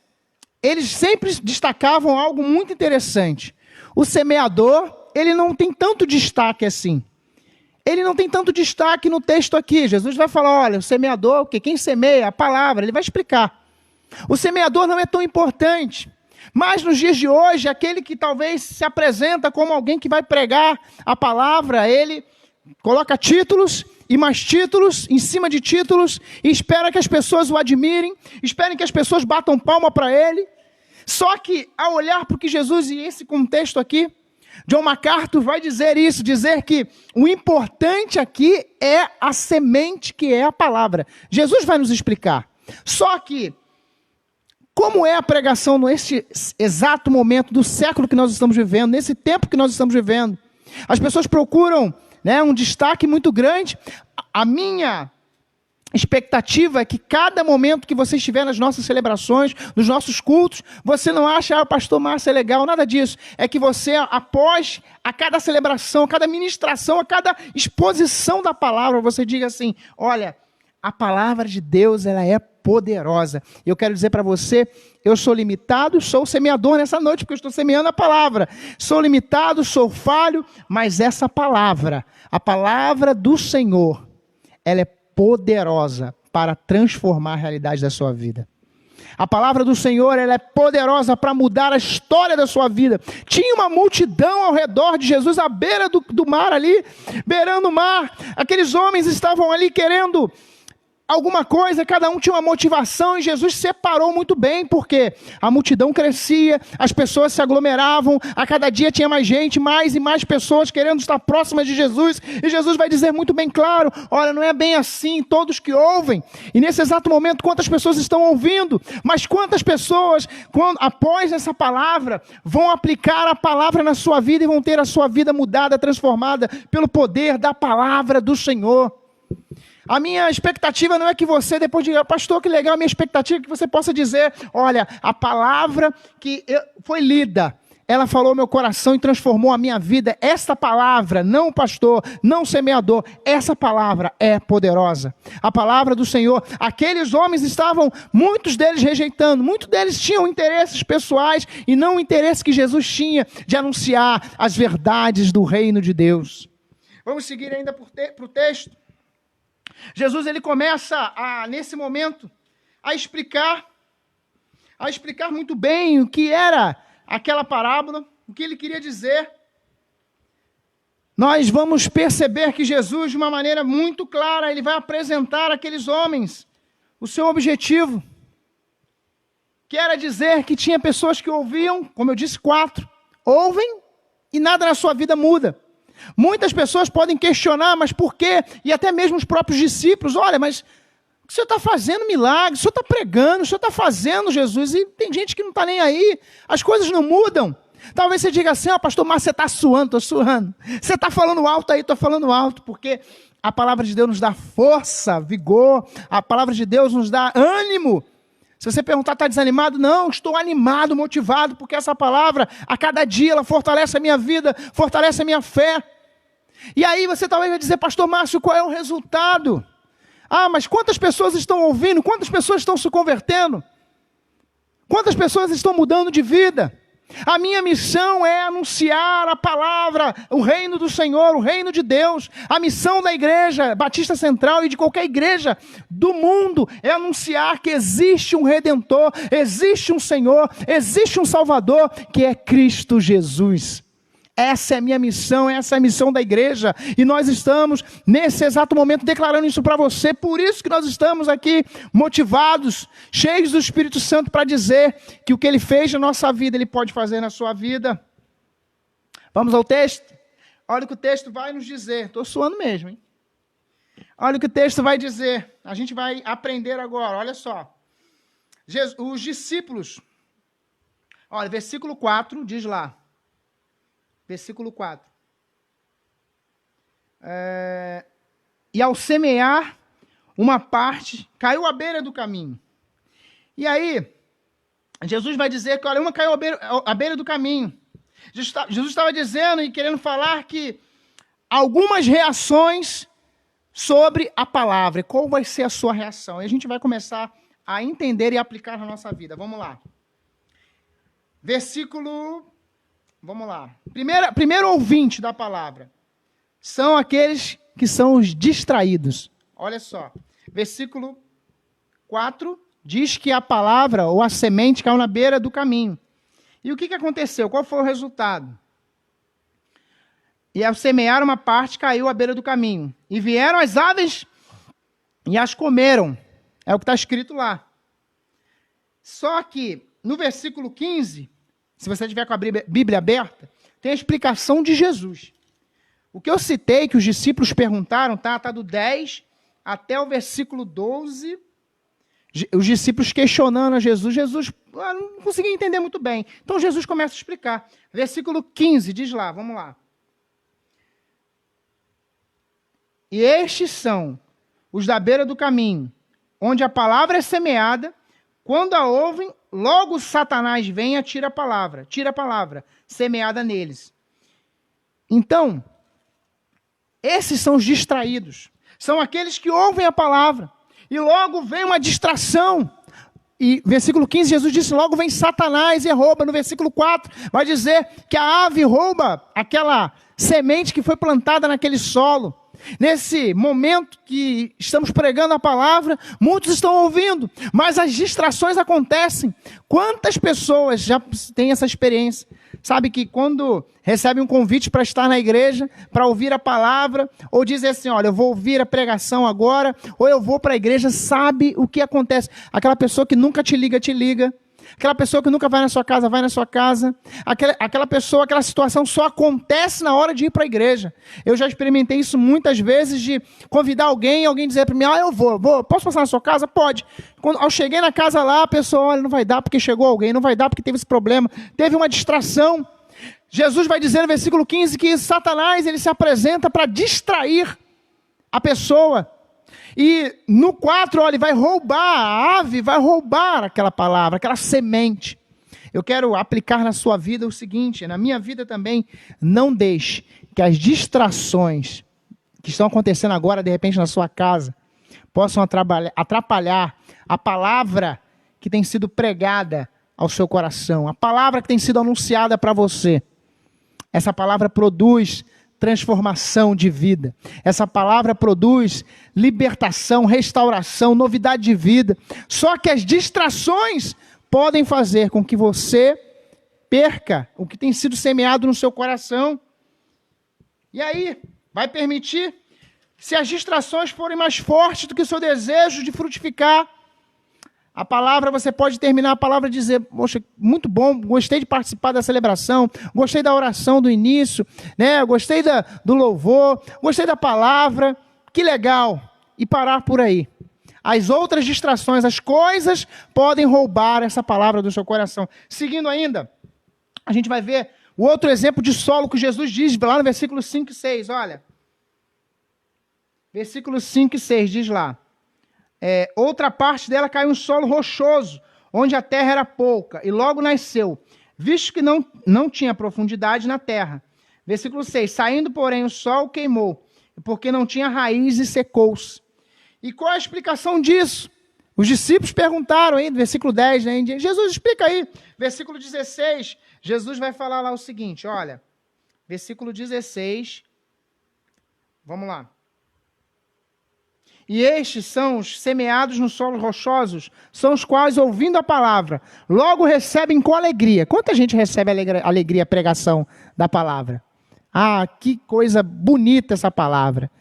Eles sempre destacavam algo muito interessante. O semeador, ele não tem tanto destaque assim. Ele não tem tanto destaque no texto aqui. Jesus vai falar, olha, o semeador, o quê? Quem semeia? A palavra, ele vai explicar. O semeador não é tão importante. Mas nos dias de hoje, aquele que talvez se apresenta como alguém que vai pregar a palavra, ele coloca títulos e mais títulos em cima de títulos e espera que as pessoas o admirem, esperem que as pessoas batam palma para ele. Só que, ao olhar para o que Jesus, e esse contexto aqui, John MacArthur vai dizer isso, dizer que o importante aqui é a semente que é a palavra. Jesus vai nos explicar. Só que, como é a pregação nesse exato momento do século que nós estamos vivendo, nesse tempo que nós estamos vivendo? As pessoas procuram, um destaque muito grande. A minha expectativa é que cada momento que você estiver nas nossas celebrações, nos nossos cultos, você não acha, o pastor Márcio é legal, nada disso. É que você, após a cada celebração, a cada ministração, a cada exposição da palavra, você diga assim, olha, a palavra de Deus, ela é poderosa. Eu quero dizer para você, eu sou limitado, sou semeador nessa noite, porque eu estou semeando a palavra. Sou limitado, sou falho, mas essa palavra, a palavra do Senhor, ela é poderosa para transformar a realidade da sua vida. A palavra do Senhor, ela é poderosa para mudar a história da sua vida. Tinha uma multidão ao redor de Jesus, à beira do mar ali, beirando o mar. Aqueles homens estavam ali querendo alguma coisa, cada um tinha uma motivação, e Jesus separou muito bem, porque a multidão crescia, as pessoas se aglomeravam, a cada dia tinha mais gente, mais e mais pessoas querendo estar próximas de Jesus, e Jesus vai dizer muito bem claro, olha, não é bem assim, todos que ouvem, e nesse exato momento, quantas pessoas estão ouvindo, mas quantas pessoas, após essa palavra, vão aplicar a palavra na sua vida, e vão ter a sua vida mudada, transformada, pelo poder da palavra do Senhor. A minha expectativa não é que você, depois de pastor, que legal, a minha expectativa é que você possa dizer, olha, a palavra que foi lida, ela falou ao meu coração e transformou a minha vida. Esta palavra, não o pastor, não o semeador, essa palavra é poderosa. A palavra do Senhor, aqueles homens estavam, muitos deles rejeitando, muitos deles tinham interesses pessoais e não o interesse que Jesus tinha de anunciar as verdades do reino de Deus. Vamos seguir ainda para o texto. Jesus, ele começa, nesse momento, a explicar muito bem o que era aquela parábola, o que ele queria dizer. Nós vamos perceber que Jesus, de uma maneira muito clara, ele vai apresentar àqueles homens o seu objetivo, que era dizer que tinha pessoas que ouviam, como eu disse, 4, ouvem e nada na sua vida muda. Muitas pessoas podem questionar, mas por quê? E até mesmo os próprios discípulos, olha, mas o senhor está fazendo milagre, o senhor está pregando, o senhor está fazendo, Jesus, e tem gente que não está nem aí, as coisas não mudam. Talvez você diga assim, pastor Márcio, você está suando, estou suando. Você está falando alto aí, estou falando alto, porque a palavra de Deus nos dá força, vigor, a palavra de Deus nos dá ânimo. Se você perguntar, está desanimado? Não, estou animado, motivado, porque essa palavra, a cada dia, ela fortalece a minha vida, fortalece a minha fé. E aí você talvez vai dizer, pastor Márcio, qual é o resultado? Mas quantas pessoas estão ouvindo? Quantas pessoas estão se convertendo? Quantas pessoas estão mudando de vida? A minha missão é anunciar a palavra, o reino do Senhor, o reino de Deus. A missão da igreja Batista Central e de qualquer igreja do mundo é anunciar que existe um Redentor, existe um Senhor, existe um Salvador, que é Cristo Jesus. Essa é a minha missão, essa é a missão da igreja, e nós estamos nesse exato momento declarando isso para você. Por isso que nós estamos aqui motivados, cheios do Espírito Santo, para dizer que o que Ele fez na nossa vida, Ele pode fazer na sua vida. Vamos ao texto? Olha o que o texto vai nos dizer. Estou suando mesmo, hein? Olha o que o texto vai dizer. A gente vai aprender agora, olha só. Os discípulos, olha, versículo 4, diz lá. Versículo 4. E ao semear, uma parte caiu à beira do caminho. E aí, Jesus vai dizer que, olha, uma caiu à beira do caminho. Jesus estava dizendo e querendo falar que algumas reações sobre a palavra. E qual vai ser a sua reação? E a gente vai começar a entender e aplicar na nossa vida. Vamos lá. Vamos lá. Primeiro ouvinte da palavra são aqueles que são os distraídos. Olha só. Versículo 4 diz que a palavra ou a semente caiu na beira do caminho. E o que aconteceu? Qual foi o resultado? E ao semear, uma parte caiu à beira do caminho. E vieram as aves e as comeram. É o que está escrito lá. Só que no versículo 15... se você tiver com a Bíblia aberta, tem a explicação de Jesus. O que eu citei, que os discípulos perguntaram, tá do 10 até o versículo 12. Os discípulos questionando a Jesus. Jesus não conseguia entender muito bem. Então Jesus começa a explicar. Versículo 15, diz lá, vamos lá. E estes são os da beira do caminho, onde a palavra é semeada, quando a ouvem, logo Satanás vem e tira a palavra semeada neles. Então, esses são os distraídos. São aqueles que ouvem a palavra e logo vem uma distração. E versículo 15, Jesus disse, logo vem Satanás e rouba. No versículo 4, vai dizer que a ave rouba aquela semente que foi plantada naquele solo. Nesse momento que estamos pregando a palavra, muitos estão ouvindo, mas as distrações acontecem. Quantas pessoas já têm essa experiência? Sabe que quando recebe um convite para estar na igreja, para ouvir a palavra, ou dizem assim, olha, eu vou ouvir a pregação agora, ou eu vou para a igreja, sabe o que acontece? Aquela pessoa que nunca te liga, te liga. Aquela pessoa que nunca vai na sua casa, vai na sua casa. Aquela pessoa, aquela situação só acontece na hora de ir para a igreja. Eu já experimentei isso muitas vezes, de convidar alguém dizer para mim, eu vou, posso passar na sua casa? Pode. Quando eu cheguei na casa lá, a pessoa, olha, não vai dar porque chegou alguém, não vai dar porque teve esse problema, teve uma distração. Jesus vai dizer no versículo 15 que Satanás ele se apresenta para distrair a pessoa. E no 4, olha, ele vai roubar, a ave vai roubar aquela palavra, aquela semente. Eu quero aplicar na sua vida o seguinte, na minha vida também, não deixe que as distrações que estão acontecendo agora, de repente, na sua casa, possam atrapalhar a palavra que tem sido pregada ao seu coração, a palavra que tem sido anunciada para você. Essa palavra produz transformação de vida. Essa palavra produz libertação, restauração, novidade de vida. Só que as distrações podem fazer com que você perca o que tem sido semeado no seu coração. E aí, vai permitir, se as distrações forem mais fortes do que o seu desejo de frutificar, a palavra, você pode terminar a palavra e dizer, poxa, muito bom, gostei de participar da celebração, gostei da oração do início, né? Gostei do louvor, gostei da palavra, que legal, e parar por aí. As outras distrações, as coisas podem roubar essa palavra do seu coração. Seguindo ainda, a gente vai ver o outro exemplo de solo que Jesus diz lá no versículo 5 e 6, olha. Versículo 5 e 6 diz lá. Outra parte dela caiu em solo rochoso, onde a terra era pouca, e logo nasceu, visto que não tinha profundidade na terra. Versículo 6, saindo, porém, o sol queimou, porque não tinha raiz e secou-se. E qual é a explicação disso? Os discípulos perguntaram aí, versículo 10, né? Jesus, explica aí. Versículo 16, Jesus vai falar lá o seguinte, olha, versículo 16, vamos lá. E estes são os semeados nos solos rochosos, são os quais, ouvindo a palavra, logo recebem com alegria. Quanta gente recebe alegria a pregação da palavra? Ah, que coisa bonita essa palavra.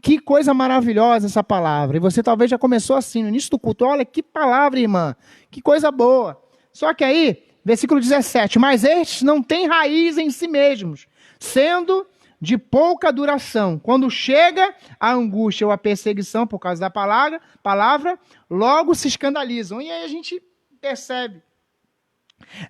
Que coisa maravilhosa essa palavra. E você talvez já começou assim, no início do culto. Olha, que palavra, irmã. Que coisa boa. Só que aí, versículo 17. Mas estes não têm raiz em si mesmos, sendo de pouca duração. Quando chega a angústia ou a perseguição por causa da palavra, logo se escandalizam. E aí a gente percebe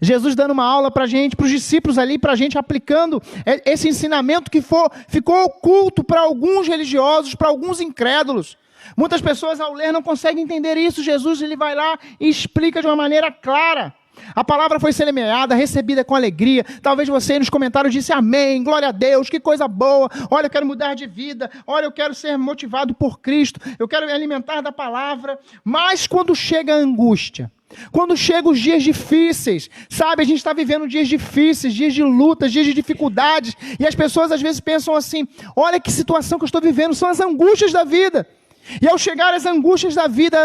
Jesus dando uma aula para a gente, para os discípulos ali, para a gente aplicando esse ensinamento que ficou oculto para alguns religiosos, para alguns incrédulos. Muitas pessoas ao ler não conseguem entender isso. Jesus ele vai lá e explica de uma maneira clara. A palavra foi semeada, recebida com alegria. Talvez você aí nos comentários disse amém, glória a Deus, que coisa boa. Olha, eu quero mudar de vida. Olha, eu quero ser motivado por Cristo. Eu quero me alimentar da palavra. Mas quando chega a angústia, quando chegam os dias difíceis, sabe, a gente está vivendo dias difíceis, dias de lutas, dias de dificuldades. E as pessoas às vezes pensam assim, olha que situação que eu estou vivendo, são as angústias da vida. E ao chegar as angústias da vida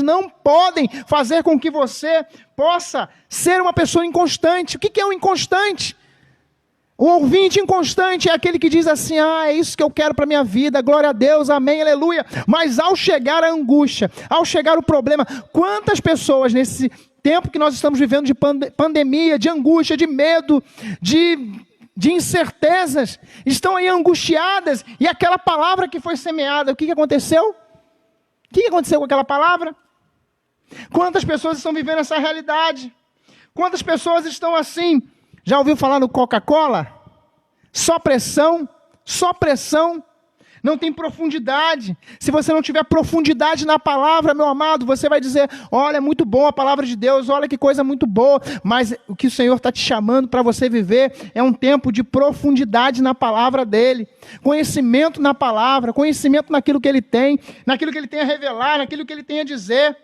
não podem fazer com que você possa ser uma pessoa inconstante. O que é um inconstante? O ouvinte inconstante é aquele que diz assim, é isso que eu quero para a minha vida, glória a Deus, amém, aleluia. Mas ao chegar a angústia, ao chegar o problema, quantas pessoas nesse tempo que nós estamos vivendo de pandemia, de angústia, de medo, de incertezas, estão aí angustiadas, e aquela palavra que foi semeada, o que aconteceu? O que aconteceu com aquela palavra? Quantas pessoas estão vivendo essa realidade? Quantas pessoas estão assim? Já ouviu falar no Coca-Cola? Só pressão, só pressão. não tem profundidade. Se você não tiver profundidade na palavra, meu amado, você vai dizer, olha, é muito bom a palavra de Deus, olha que coisa muito boa, mas o que o Senhor está te chamando para você viver é um tempo de profundidade na palavra dele, conhecimento na palavra, conhecimento naquilo que ele tem a revelar, naquilo que ele tem a dizer.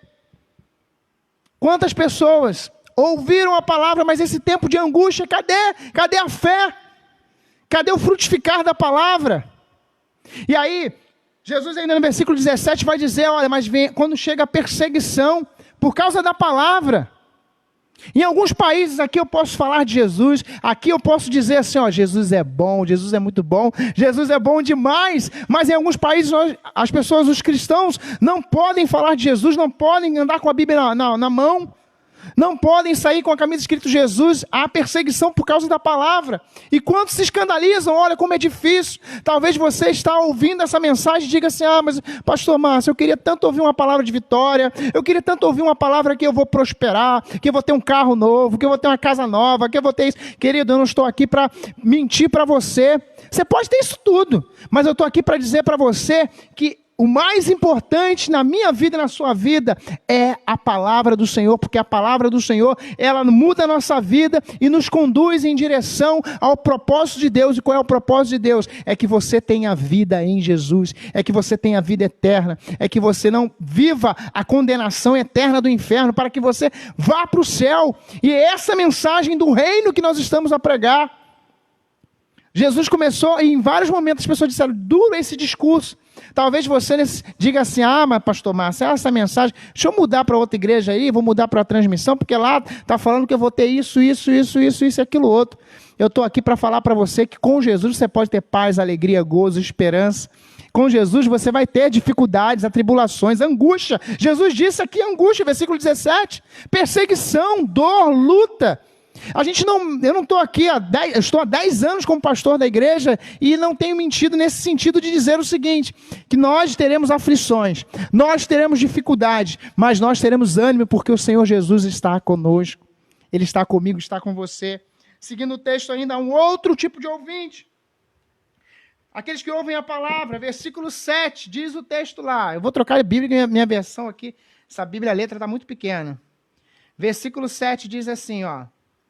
Quantas pessoas ouviram a palavra, mas esse tempo de angústia, cadê a fé? Cadê o frutificar da palavra? E aí, Jesus ainda no versículo 17 vai dizer, olha, mas quando chega a perseguição por causa da palavra. Em alguns países aqui eu posso falar de Jesus, aqui eu posso dizer assim, ó, Jesus é bom, Jesus é muito bom, Jesus é bom demais, mas em alguns países as pessoas, os cristãos, não podem falar de Jesus, não podem andar com a Bíblia na mão, não podem sair com a camisa escrito Jesus. Há perseguição por causa da palavra. E quando se escandalizam, olha como é difícil. Talvez você está ouvindo essa mensagem e diga assim, mas pastor Márcio, eu queria tanto ouvir uma palavra de vitória, eu queria tanto ouvir uma palavra que eu vou prosperar, que eu vou ter um carro novo, que eu vou ter uma casa nova, que eu vou ter isso. Querido, eu não estou aqui para mentir para você. Você pode ter isso tudo, mas eu estou aqui para dizer para você que o mais importante na minha vida e na sua vida é a palavra do Senhor, porque a palavra do Senhor, ela muda a nossa vida e nos conduz em direção ao propósito de Deus. E qual é o propósito de Deus? É que você tenha vida em Jesus, é que você tenha vida eterna, é que você não viva a condenação eterna do inferno, para que você vá para o céu. E é essa mensagem do reino que nós estamos a pregar. Jesus começou, e em vários momentos as pessoas disseram, duro esse discurso. Talvez você diga assim, mas pastor Márcio, essa mensagem, deixa eu mudar para outra igreja aí, vou mudar para a transmissão, porque lá está falando que eu vou ter isso e aquilo outro. Eu estou aqui para falar para você que com Jesus você pode ter paz, alegria, gozo, esperança. Com Jesus você vai ter dificuldades, atribulações, angústia. Jesus disse aqui angústia, versículo 17, perseguição, dor, luta. Eu não estou aqui estou há 10 anos como pastor da igreja e não tenho mentido nesse sentido de dizer o seguinte, que nós teremos aflições, nós teremos dificuldades, mas nós teremos ânimo porque o Senhor Jesus está conosco, Ele está comigo, está com você. Seguindo o texto ainda, um outro tipo de ouvinte, aqueles que ouvem a palavra, versículo 7, diz o texto lá, eu vou trocar a Bíblia, minha versão aqui, essa Bíblia, a letra está muito pequena. Versículo 7 diz assim,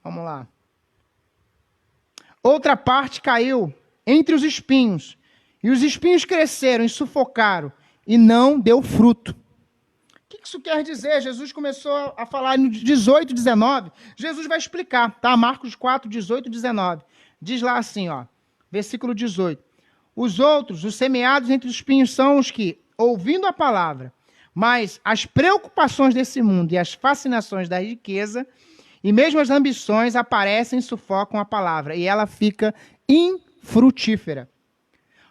vamos lá. Outra parte caiu entre os espinhos, e os espinhos cresceram e sufocaram, e não deu fruto. O que isso quer dizer? Jesus começou a falar no 18, 19. Jesus vai explicar, tá? Marcos 4, 18, 19. Diz lá assim, versículo 18. Os outros, os semeados entre os espinhos, são os que, ouvindo a palavra, mas as preocupações desse mundo e as fascinações da riqueza, e mesmo as ambições aparecem e sufocam a palavra, e ela fica infrutífera.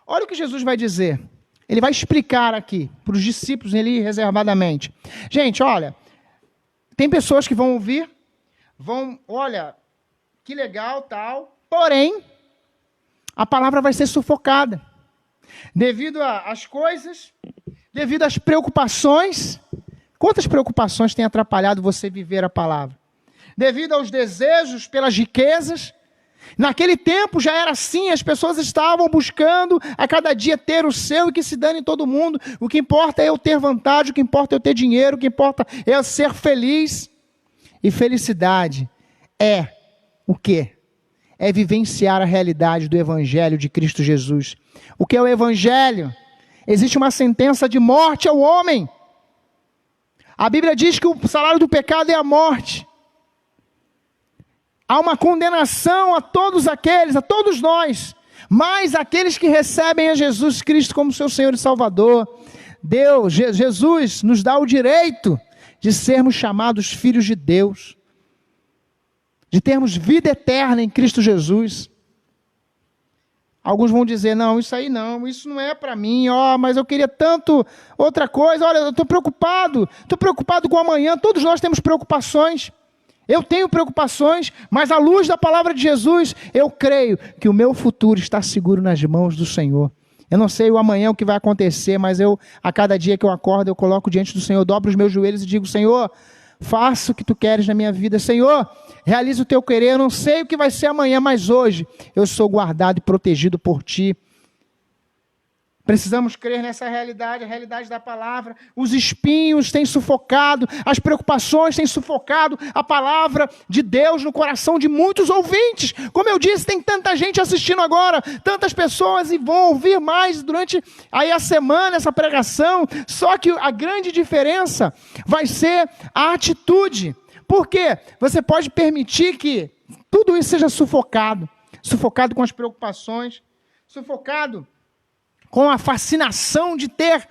Olha o que Jesus vai dizer. Ele vai explicar aqui, para os discípulos ali reservadamente. Gente, olha, tem pessoas que vão ouvir, olha, que legal, tal, porém, a palavra vai ser sufocada. Devido às coisas, devido às preocupações. Quantas preocupações têm atrapalhado você viver a palavra? Devido aos desejos pelas riquezas. Naquele tempo já era assim, as pessoas estavam buscando a cada dia ter o seu e que se dane todo mundo. O que importa é eu ter vantagem, o que importa é eu ter dinheiro, o que importa é eu ser feliz. E felicidade é o quê? É vivenciar a realidade do Evangelho de Cristo Jesus. O que é o Evangelho? Existe uma sentença de morte ao homem. A Bíblia diz que o salário do pecado é a morte. Há uma condenação a todos nós, mas aqueles que recebem a Jesus Cristo como seu Senhor e Salvador. Jesus nos dá o direito de sermos chamados filhos de Deus, de termos vida eterna em Cristo Jesus. Alguns vão dizer, não, isso não é para mim, mas eu queria tanto outra coisa, olha, eu estou preocupado com o amanhã, todos nós temos preocupações. Eu tenho preocupações, mas à luz da palavra de Jesus, eu creio que o meu futuro está seguro nas mãos do Senhor. Eu não sei o amanhã o que vai acontecer, mas a cada dia que eu acordo, eu coloco diante do Senhor, dobro os meus joelhos e digo, Senhor, faça o que Tu queres na minha vida. Senhor, realiza o Teu querer. Eu não sei o que vai ser amanhã, mas hoje eu sou guardado e protegido por Ti. Precisamos crer nessa realidade, a realidade da palavra. Os espinhos têm sufocado, as preocupações têm sufocado a palavra de Deus no coração de muitos ouvintes. Como eu disse, tem tanta gente assistindo agora, tantas pessoas, e vão ouvir mais durante aí a semana essa pregação. Só que a grande diferença vai ser a atitude. Por quê? Você pode permitir que tudo isso seja sufocado com as preocupações, sufocado com a fascinação de ter.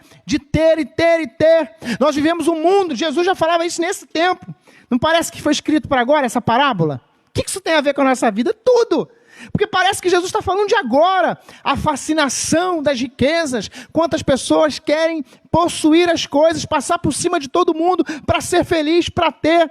Nós vivemos um mundo, Jesus já falava isso nesse tempo. Não parece que foi escrito para agora essa parábola? O que isso tem a ver com a nossa vida? Tudo. Porque parece que Jesus está falando de agora. A fascinação das riquezas. Quantas pessoas querem possuir as coisas, passar por cima de todo mundo para ser feliz, para ter.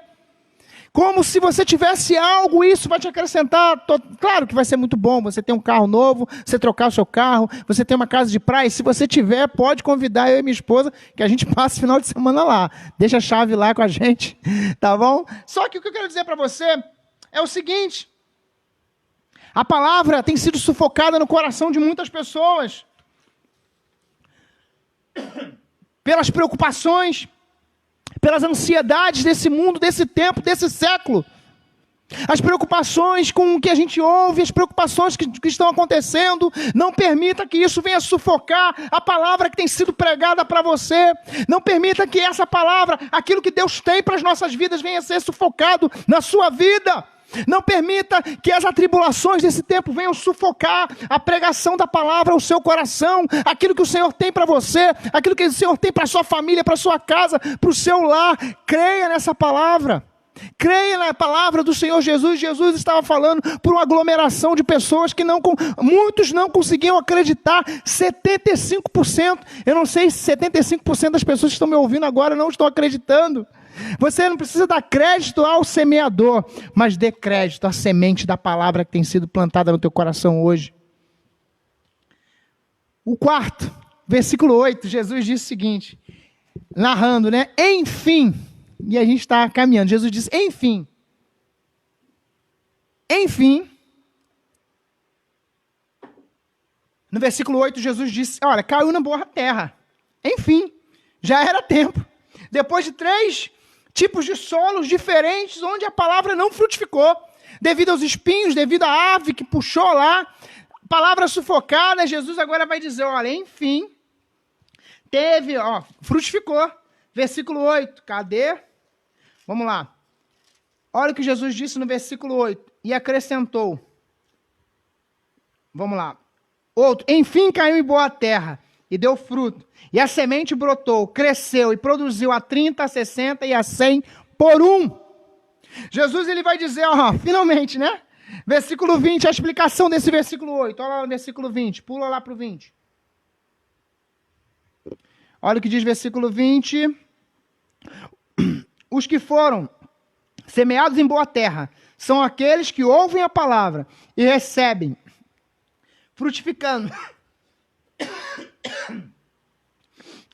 Como se você tivesse algo, isso vai te acrescentar. Claro que vai ser muito bom você ter um carro novo, você trocar o seu carro, você ter uma casa de praia. Se você tiver, pode convidar eu e minha esposa, que a gente passa o final de semana lá. Deixa a chave lá com a gente, tá bom? Só que o que eu quero dizer para você é o seguinte. A palavra tem sido sufocada no coração de muitas pessoas. Pelas preocupações, pelas ansiedades desse mundo, desse tempo, desse século. As preocupações com o que a gente ouve, as preocupações que estão acontecendo, não permita que isso venha sufocar a palavra que tem sido pregada para você. Não permita que essa palavra, aquilo que Deus tem para as nossas vidas, venha a ser sufocado na sua vida. Não permita que as atribulações desse tempo venham sufocar a pregação da palavra ao seu coração, aquilo que o Senhor tem para você, aquilo que o Senhor tem para a sua família, para a sua casa, para o seu lar. Creia nessa palavra. Creia na palavra do Senhor Jesus. Jesus estava falando por uma aglomeração de pessoas que muitos não conseguiam acreditar. 75%, eu não sei se 75% das pessoas que estão me ouvindo agora não estão acreditando. Você não precisa dar crédito ao semeador, mas dê crédito à semente da palavra que tem sido plantada no teu coração hoje. O quarto, versículo 8, Jesus disse o seguinte, narrando, né? Enfim, e a gente está caminhando, Jesus disse, enfim, no versículo 8, Jesus disse, olha, caiu na boa terra, enfim, já era tempo, depois de 3 tipos de solos diferentes, onde a palavra não frutificou, devido aos espinhos, devido à ave que puxou lá, palavra sufocada. Jesus agora vai dizer, olha, enfim, frutificou. Versículo 8, cadê? Vamos lá. Olha o que Jesus disse no versículo 8, e acrescentou. Vamos lá. Outro, enfim caiu em boa terra, e deu fruto. E a semente brotou, cresceu e produziu a 30, a 60 e a 100 por 1. Jesus ele vai dizer, finalmente, né? Versículo 20, a explicação desse versículo 8. Olha lá no versículo 20, pula lá para o 20. Olha o que diz versículo 20. Os que foram semeados em boa terra são aqueles que ouvem a palavra e recebem, frutificando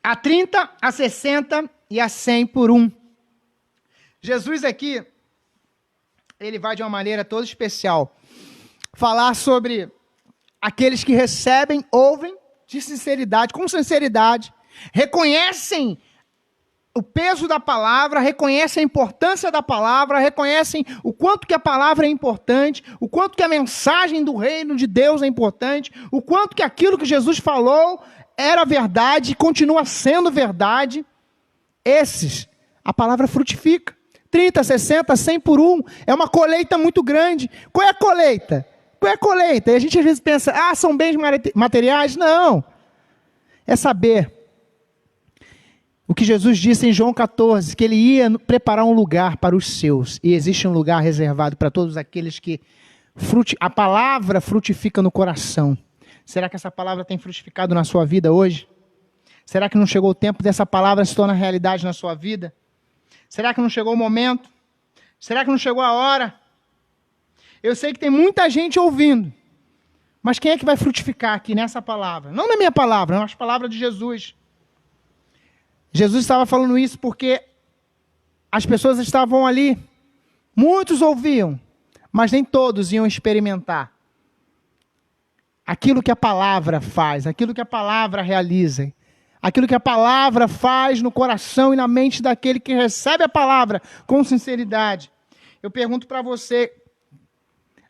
a 30, a 60 e a 100 por 1. Jesus aqui, ele vai de uma maneira toda especial falar sobre aqueles que recebem, ouvem de sinceridade, com sinceridade, reconhecem o peso da palavra, reconhecem a importância da palavra, reconhecem o quanto que a palavra é importante, o quanto que a mensagem do reino de Deus é importante, o quanto que aquilo que Jesus falou era verdade e continua sendo verdade. Esses, a palavra frutifica. 30, 60, 100 por 1. É uma colheita muito grande. Qual é a colheita? Qual é a colheita? E a gente às vezes pensa, são bens materiais? Não. É saber o que Jesus disse em João 14, que ele ia preparar um lugar para os seus. E existe um lugar reservado para todos aqueles que a palavra frutifica no coração. Será que essa palavra tem frutificado na sua vida hoje? Será que não chegou o tempo dessa palavra se tornar realidade na sua vida? Será que não chegou o momento? Será que não chegou a hora? Eu sei que tem muita gente ouvindo, mas quem é que vai frutificar aqui nessa palavra? Não na minha palavra, nas palavras de Jesus. Jesus estava falando isso porque as pessoas estavam ali, muitos ouviam, mas nem todos iam experimentar aquilo que a palavra faz, aquilo que a palavra realiza, aquilo que a palavra faz no coração e na mente daquele que recebe a palavra com sinceridade. Eu pergunto para você,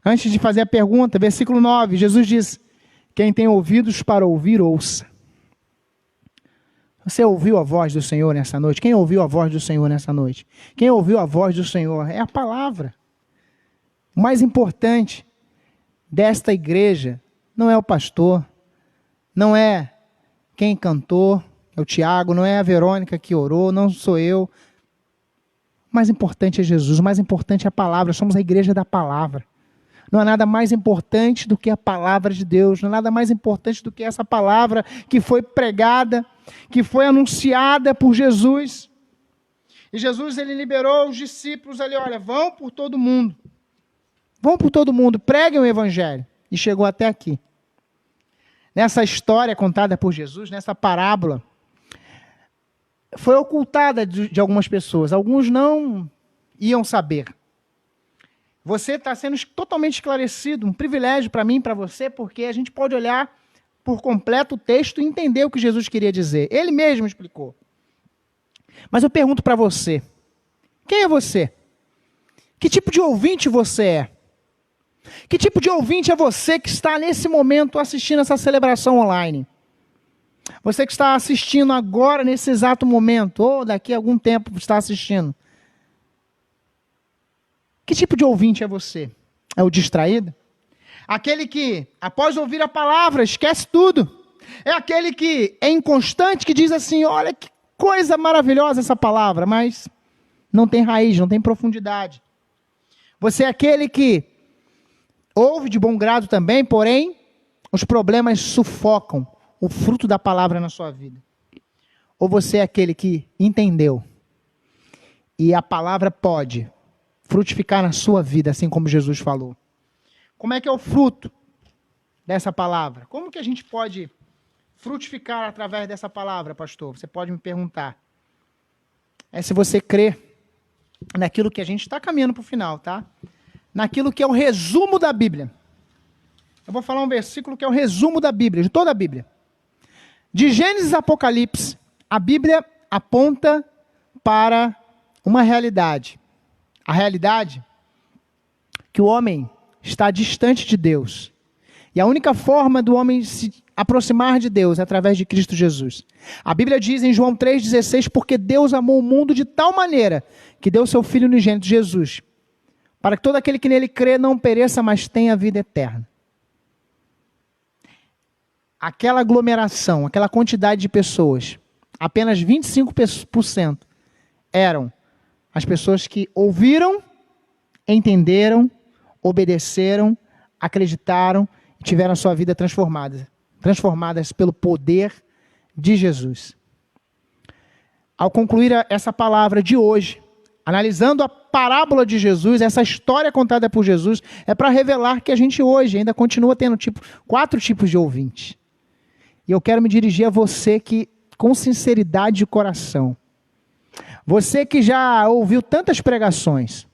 antes de fazer a pergunta, versículo 9, Jesus diz: quem tem ouvidos para ouvir, ouça. Você ouviu a voz do Senhor nessa noite? Quem ouviu a voz do Senhor nessa noite? Quem ouviu a voz do Senhor? É a palavra. O mais importante desta igreja não é o pastor, não é quem cantou, é o Tiago, não é a Verônica que orou, não sou eu. O mais importante é Jesus, o mais importante é a palavra, somos a igreja da palavra. Não há nada mais importante do que a palavra de Deus, não há nada mais importante do que essa palavra que foi pregada, que foi anunciada por Jesus. E Jesus, ele liberou os discípulos ali, olha, vão por todo mundo, preguem o evangelho. E chegou até aqui. Nessa história contada por Jesus, nessa parábola, foi ocultada de algumas pessoas. Alguns não iam saber. Você está sendo totalmente esclarecido, um privilégio para mim e para você, porque a gente pode olhar por completo o texto e entender o que Jesus queria dizer. Ele mesmo explicou. Mas eu pergunto para você, quem é você? Que tipo de ouvinte você é? Que tipo de ouvinte é você que está nesse momento assistindo essa celebração online? Você que está assistindo agora, nesse exato momento, ou daqui a algum tempo está assistindo. Que tipo de ouvinte é você? É o distraído? Aquele que, após ouvir a palavra, esquece tudo. É aquele que é inconstante, que diz assim, olha que coisa maravilhosa essa palavra, mas não tem raiz, não tem profundidade. Você é aquele que ouve de bom grado também, porém, os problemas sufocam o fruto da palavra na sua vida. Ou você é aquele que entendeu e a palavra pode frutificar na sua vida, assim como Jesus falou. Como é que é o fruto dessa palavra? Como que a gente pode frutificar através dessa palavra, pastor? Você pode me perguntar. É se você crê naquilo que a gente está caminhando para o final, tá? Naquilo que é o resumo da Bíblia. Eu vou falar um versículo que é o resumo da Bíblia, de toda a Bíblia. De Gênesis a Apocalipse, a Bíblia aponta para uma realidade. A realidade que o homem está distante de Deus. E a única forma do homem se aproximar de Deus é através de Cristo Jesus. A Bíblia diz em João 3,16, porque Deus amou o mundo de tal maneira que deu seu Filho unigênito Jesus, para que todo aquele que nele crê não pereça, mas tenha vida eterna. Aquela aglomeração, aquela quantidade de pessoas, apenas 25% eram as pessoas que ouviram, entenderam, obedeceram, acreditaram e tiveram a sua vida transformadas pelo poder de Jesus. Ao concluir essa palavra de hoje, analisando a parábola de Jesus, essa história contada por Jesus, é para revelar que a gente hoje ainda continua tendo 4 tipos de ouvintes. E eu quero me dirigir a você que, com sinceridade de coração, você que já ouviu tantas pregações,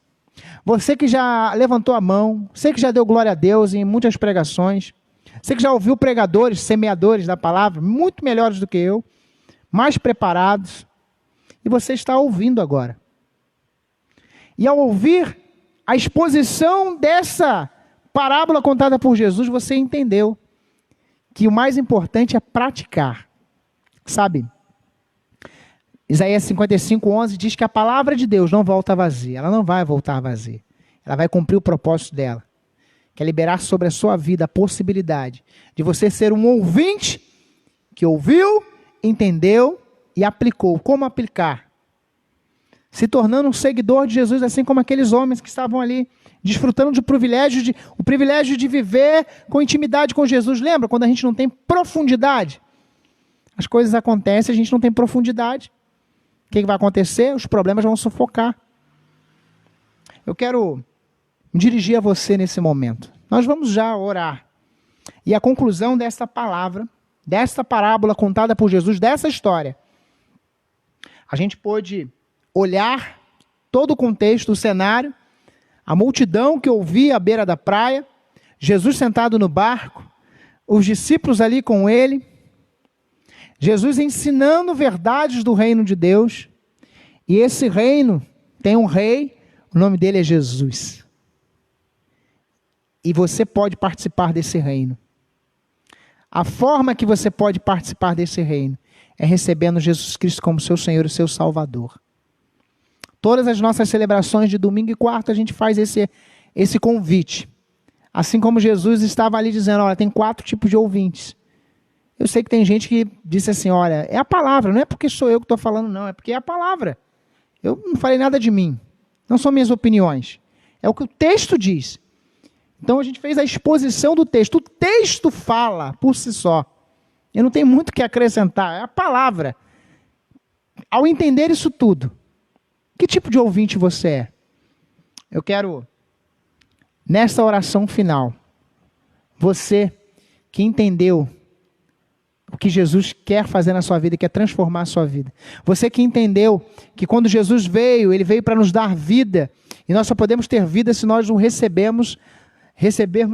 você que já levantou a mão, você que já deu glória a Deus em muitas pregações, você que já ouviu pregadores, semeadores da palavra, muito melhores do que eu, mais preparados, e você está ouvindo agora. E ao ouvir a exposição dessa parábola contada por Jesus, você entendeu que o mais importante é praticar. Sabe? Isaías 55:11 diz que a palavra de Deus não volta vazia. Ela não vai voltar vazia. Ela vai cumprir o propósito dela. Que é liberar sobre a sua vida a possibilidade de você ser um ouvinte que ouviu, entendeu e aplicou. Como aplicar? Se tornando um seguidor de Jesus, assim como aqueles homens que estavam ali, desfrutando do o privilégio de viver com intimidade com Jesus. Lembra quando a gente não tem profundidade? As coisas acontecem, a gente não tem profundidade. O que vai acontecer? Os problemas vão sufocar. Eu quero me dirigir a você nesse momento. Nós vamos já orar. E a conclusão desta palavra, desta parábola contada por Jesus, dessa história, a gente pôde olhar todo o contexto, o cenário, a multidão que ouvia à beira da praia, Jesus sentado no barco, os discípulos ali com ele, Jesus ensinando verdades do reino de Deus, e esse reino tem um rei, o nome dele é Jesus. E você pode participar desse reino. A forma que você pode participar desse reino é recebendo Jesus Cristo como seu Senhor e seu Salvador. Todas as nossas celebrações de domingo e quarta a gente faz esse convite. Assim como Jesus estava ali dizendo, olha, tem 4 tipos de ouvintes. Eu sei que tem gente que disse assim, olha, é a palavra, não é porque sou eu que estou falando não, é porque é a palavra. Eu não falei nada de mim, não são minhas opiniões. É o que o texto diz. Então a gente fez a exposição do texto. O texto fala por si só. Eu não tenho muito o que acrescentar, é a palavra. Ao entender isso tudo, que tipo de ouvinte você é? Eu quero, nesta oração final, você que entendeu o que Jesus quer fazer na sua vida, quer transformar a sua vida. Você que entendeu que quando Jesus veio, ele veio para nos dar vida, e nós só podemos ter vida se nós o recebermos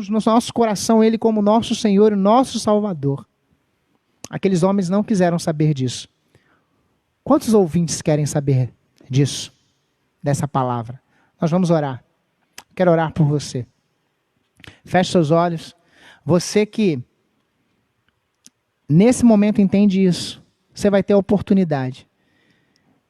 no nosso coração ele como nosso Senhor e nosso Salvador. Aqueles homens não quiseram saber disso. Quantos ouvintes querem saber disso? Dessa palavra? Nós vamos orar. Quero orar por você. Feche seus olhos. Você que nesse momento entende isso, você vai ter a oportunidade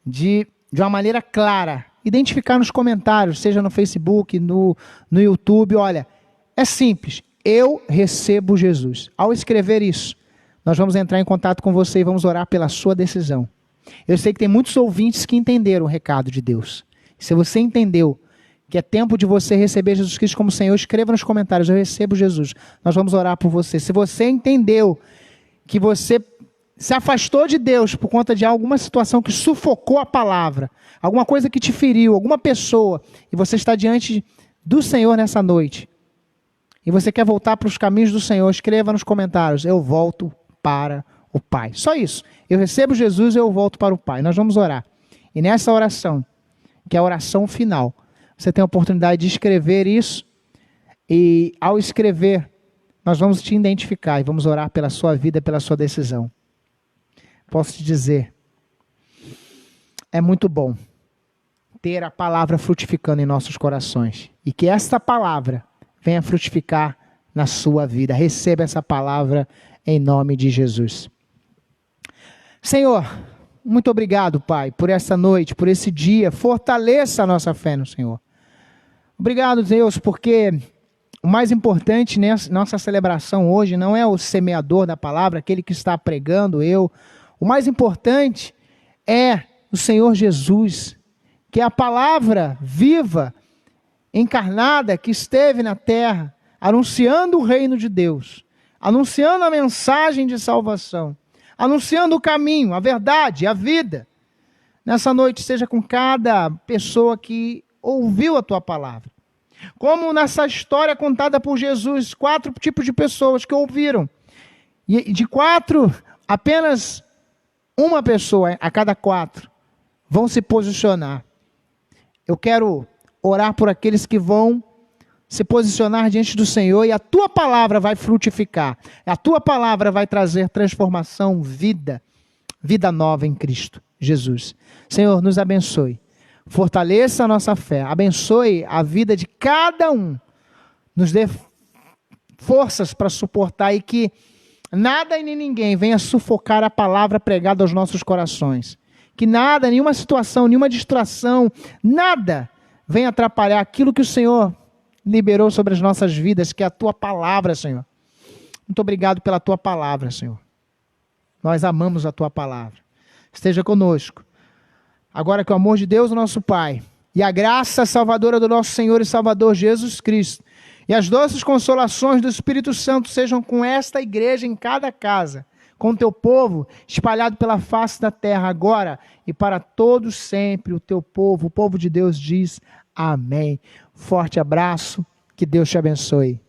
de uma maneira clara, identificar nos comentários, seja no Facebook, no YouTube, olha, é simples, eu recebo Jesus. Ao escrever isso, nós vamos entrar em contato com você e vamos orar pela sua decisão. Eu sei que tem muitos ouvintes que entenderam o recado de Deus. Se você entendeu que é tempo de você receber Jesus Cristo como Senhor, escreva nos comentários, eu recebo Jesus. Nós vamos orar por você. Se você entendeu que você se afastou de Deus por conta de alguma situação que sufocou a palavra, alguma coisa que te feriu, alguma pessoa, e você está diante do Senhor nessa noite, e você quer voltar para os caminhos do Senhor, escreva nos comentários, eu volto para o Pai. Só isso. Eu recebo Jesus, eu volto para o Pai. Nós vamos orar. E nessa oração, que é a oração final, você tem a oportunidade de escrever isso, e ao escrever, nós vamos te identificar e vamos orar pela sua vida, pela sua decisão. Posso te dizer, é muito bom ter a palavra frutificando em nossos corações. E que esta palavra venha frutificar na sua vida. Receba essa palavra em nome de Jesus. Senhor, muito obrigado, Pai, por essa noite, por esse dia. Fortaleça a nossa fé no Senhor. Obrigado, Deus, porque o mais importante nessa nossa celebração hoje não é o semeador da palavra, aquele que está pregando, eu. O mais importante é o Senhor Jesus, que é a palavra viva, encarnada, que esteve na terra, anunciando o reino de Deus, anunciando a mensagem de salvação, anunciando o caminho, a verdade, a vida. Nessa noite seja com cada pessoa que ouviu a tua palavra. Como nessa história contada por Jesus, 4 tipos de pessoas que ouviram. E de 4, apenas uma pessoa a cada 4 vão se posicionar. Eu quero orar por aqueles que vão se posicionar diante do Senhor e a tua palavra vai frutificar. A tua palavra vai trazer transformação, vida nova em Cristo Jesus. Senhor, nos abençoe. Fortaleça a nossa fé, abençoe a vida de cada um, nos dê forças para suportar e que nada e nem ninguém venha sufocar a palavra pregada aos nossos corações. Que nada, nenhuma situação, nenhuma distração, nada venha atrapalhar aquilo que o Senhor liberou sobre as nossas vidas, que é a tua palavra, Senhor. Muito obrigado pela tua palavra, Senhor. Nós amamos a tua palavra. Esteja conosco. Agora que o amor de Deus, o nosso Pai, e a graça salvadora do nosso Senhor e Salvador Jesus Cristo, e as doces consolações do Espírito Santo sejam com esta igreja em cada casa, com o teu povo espalhado pela face da terra, agora e para todos sempre. O teu povo, o povo de Deus diz amém. Forte abraço, que Deus te abençoe.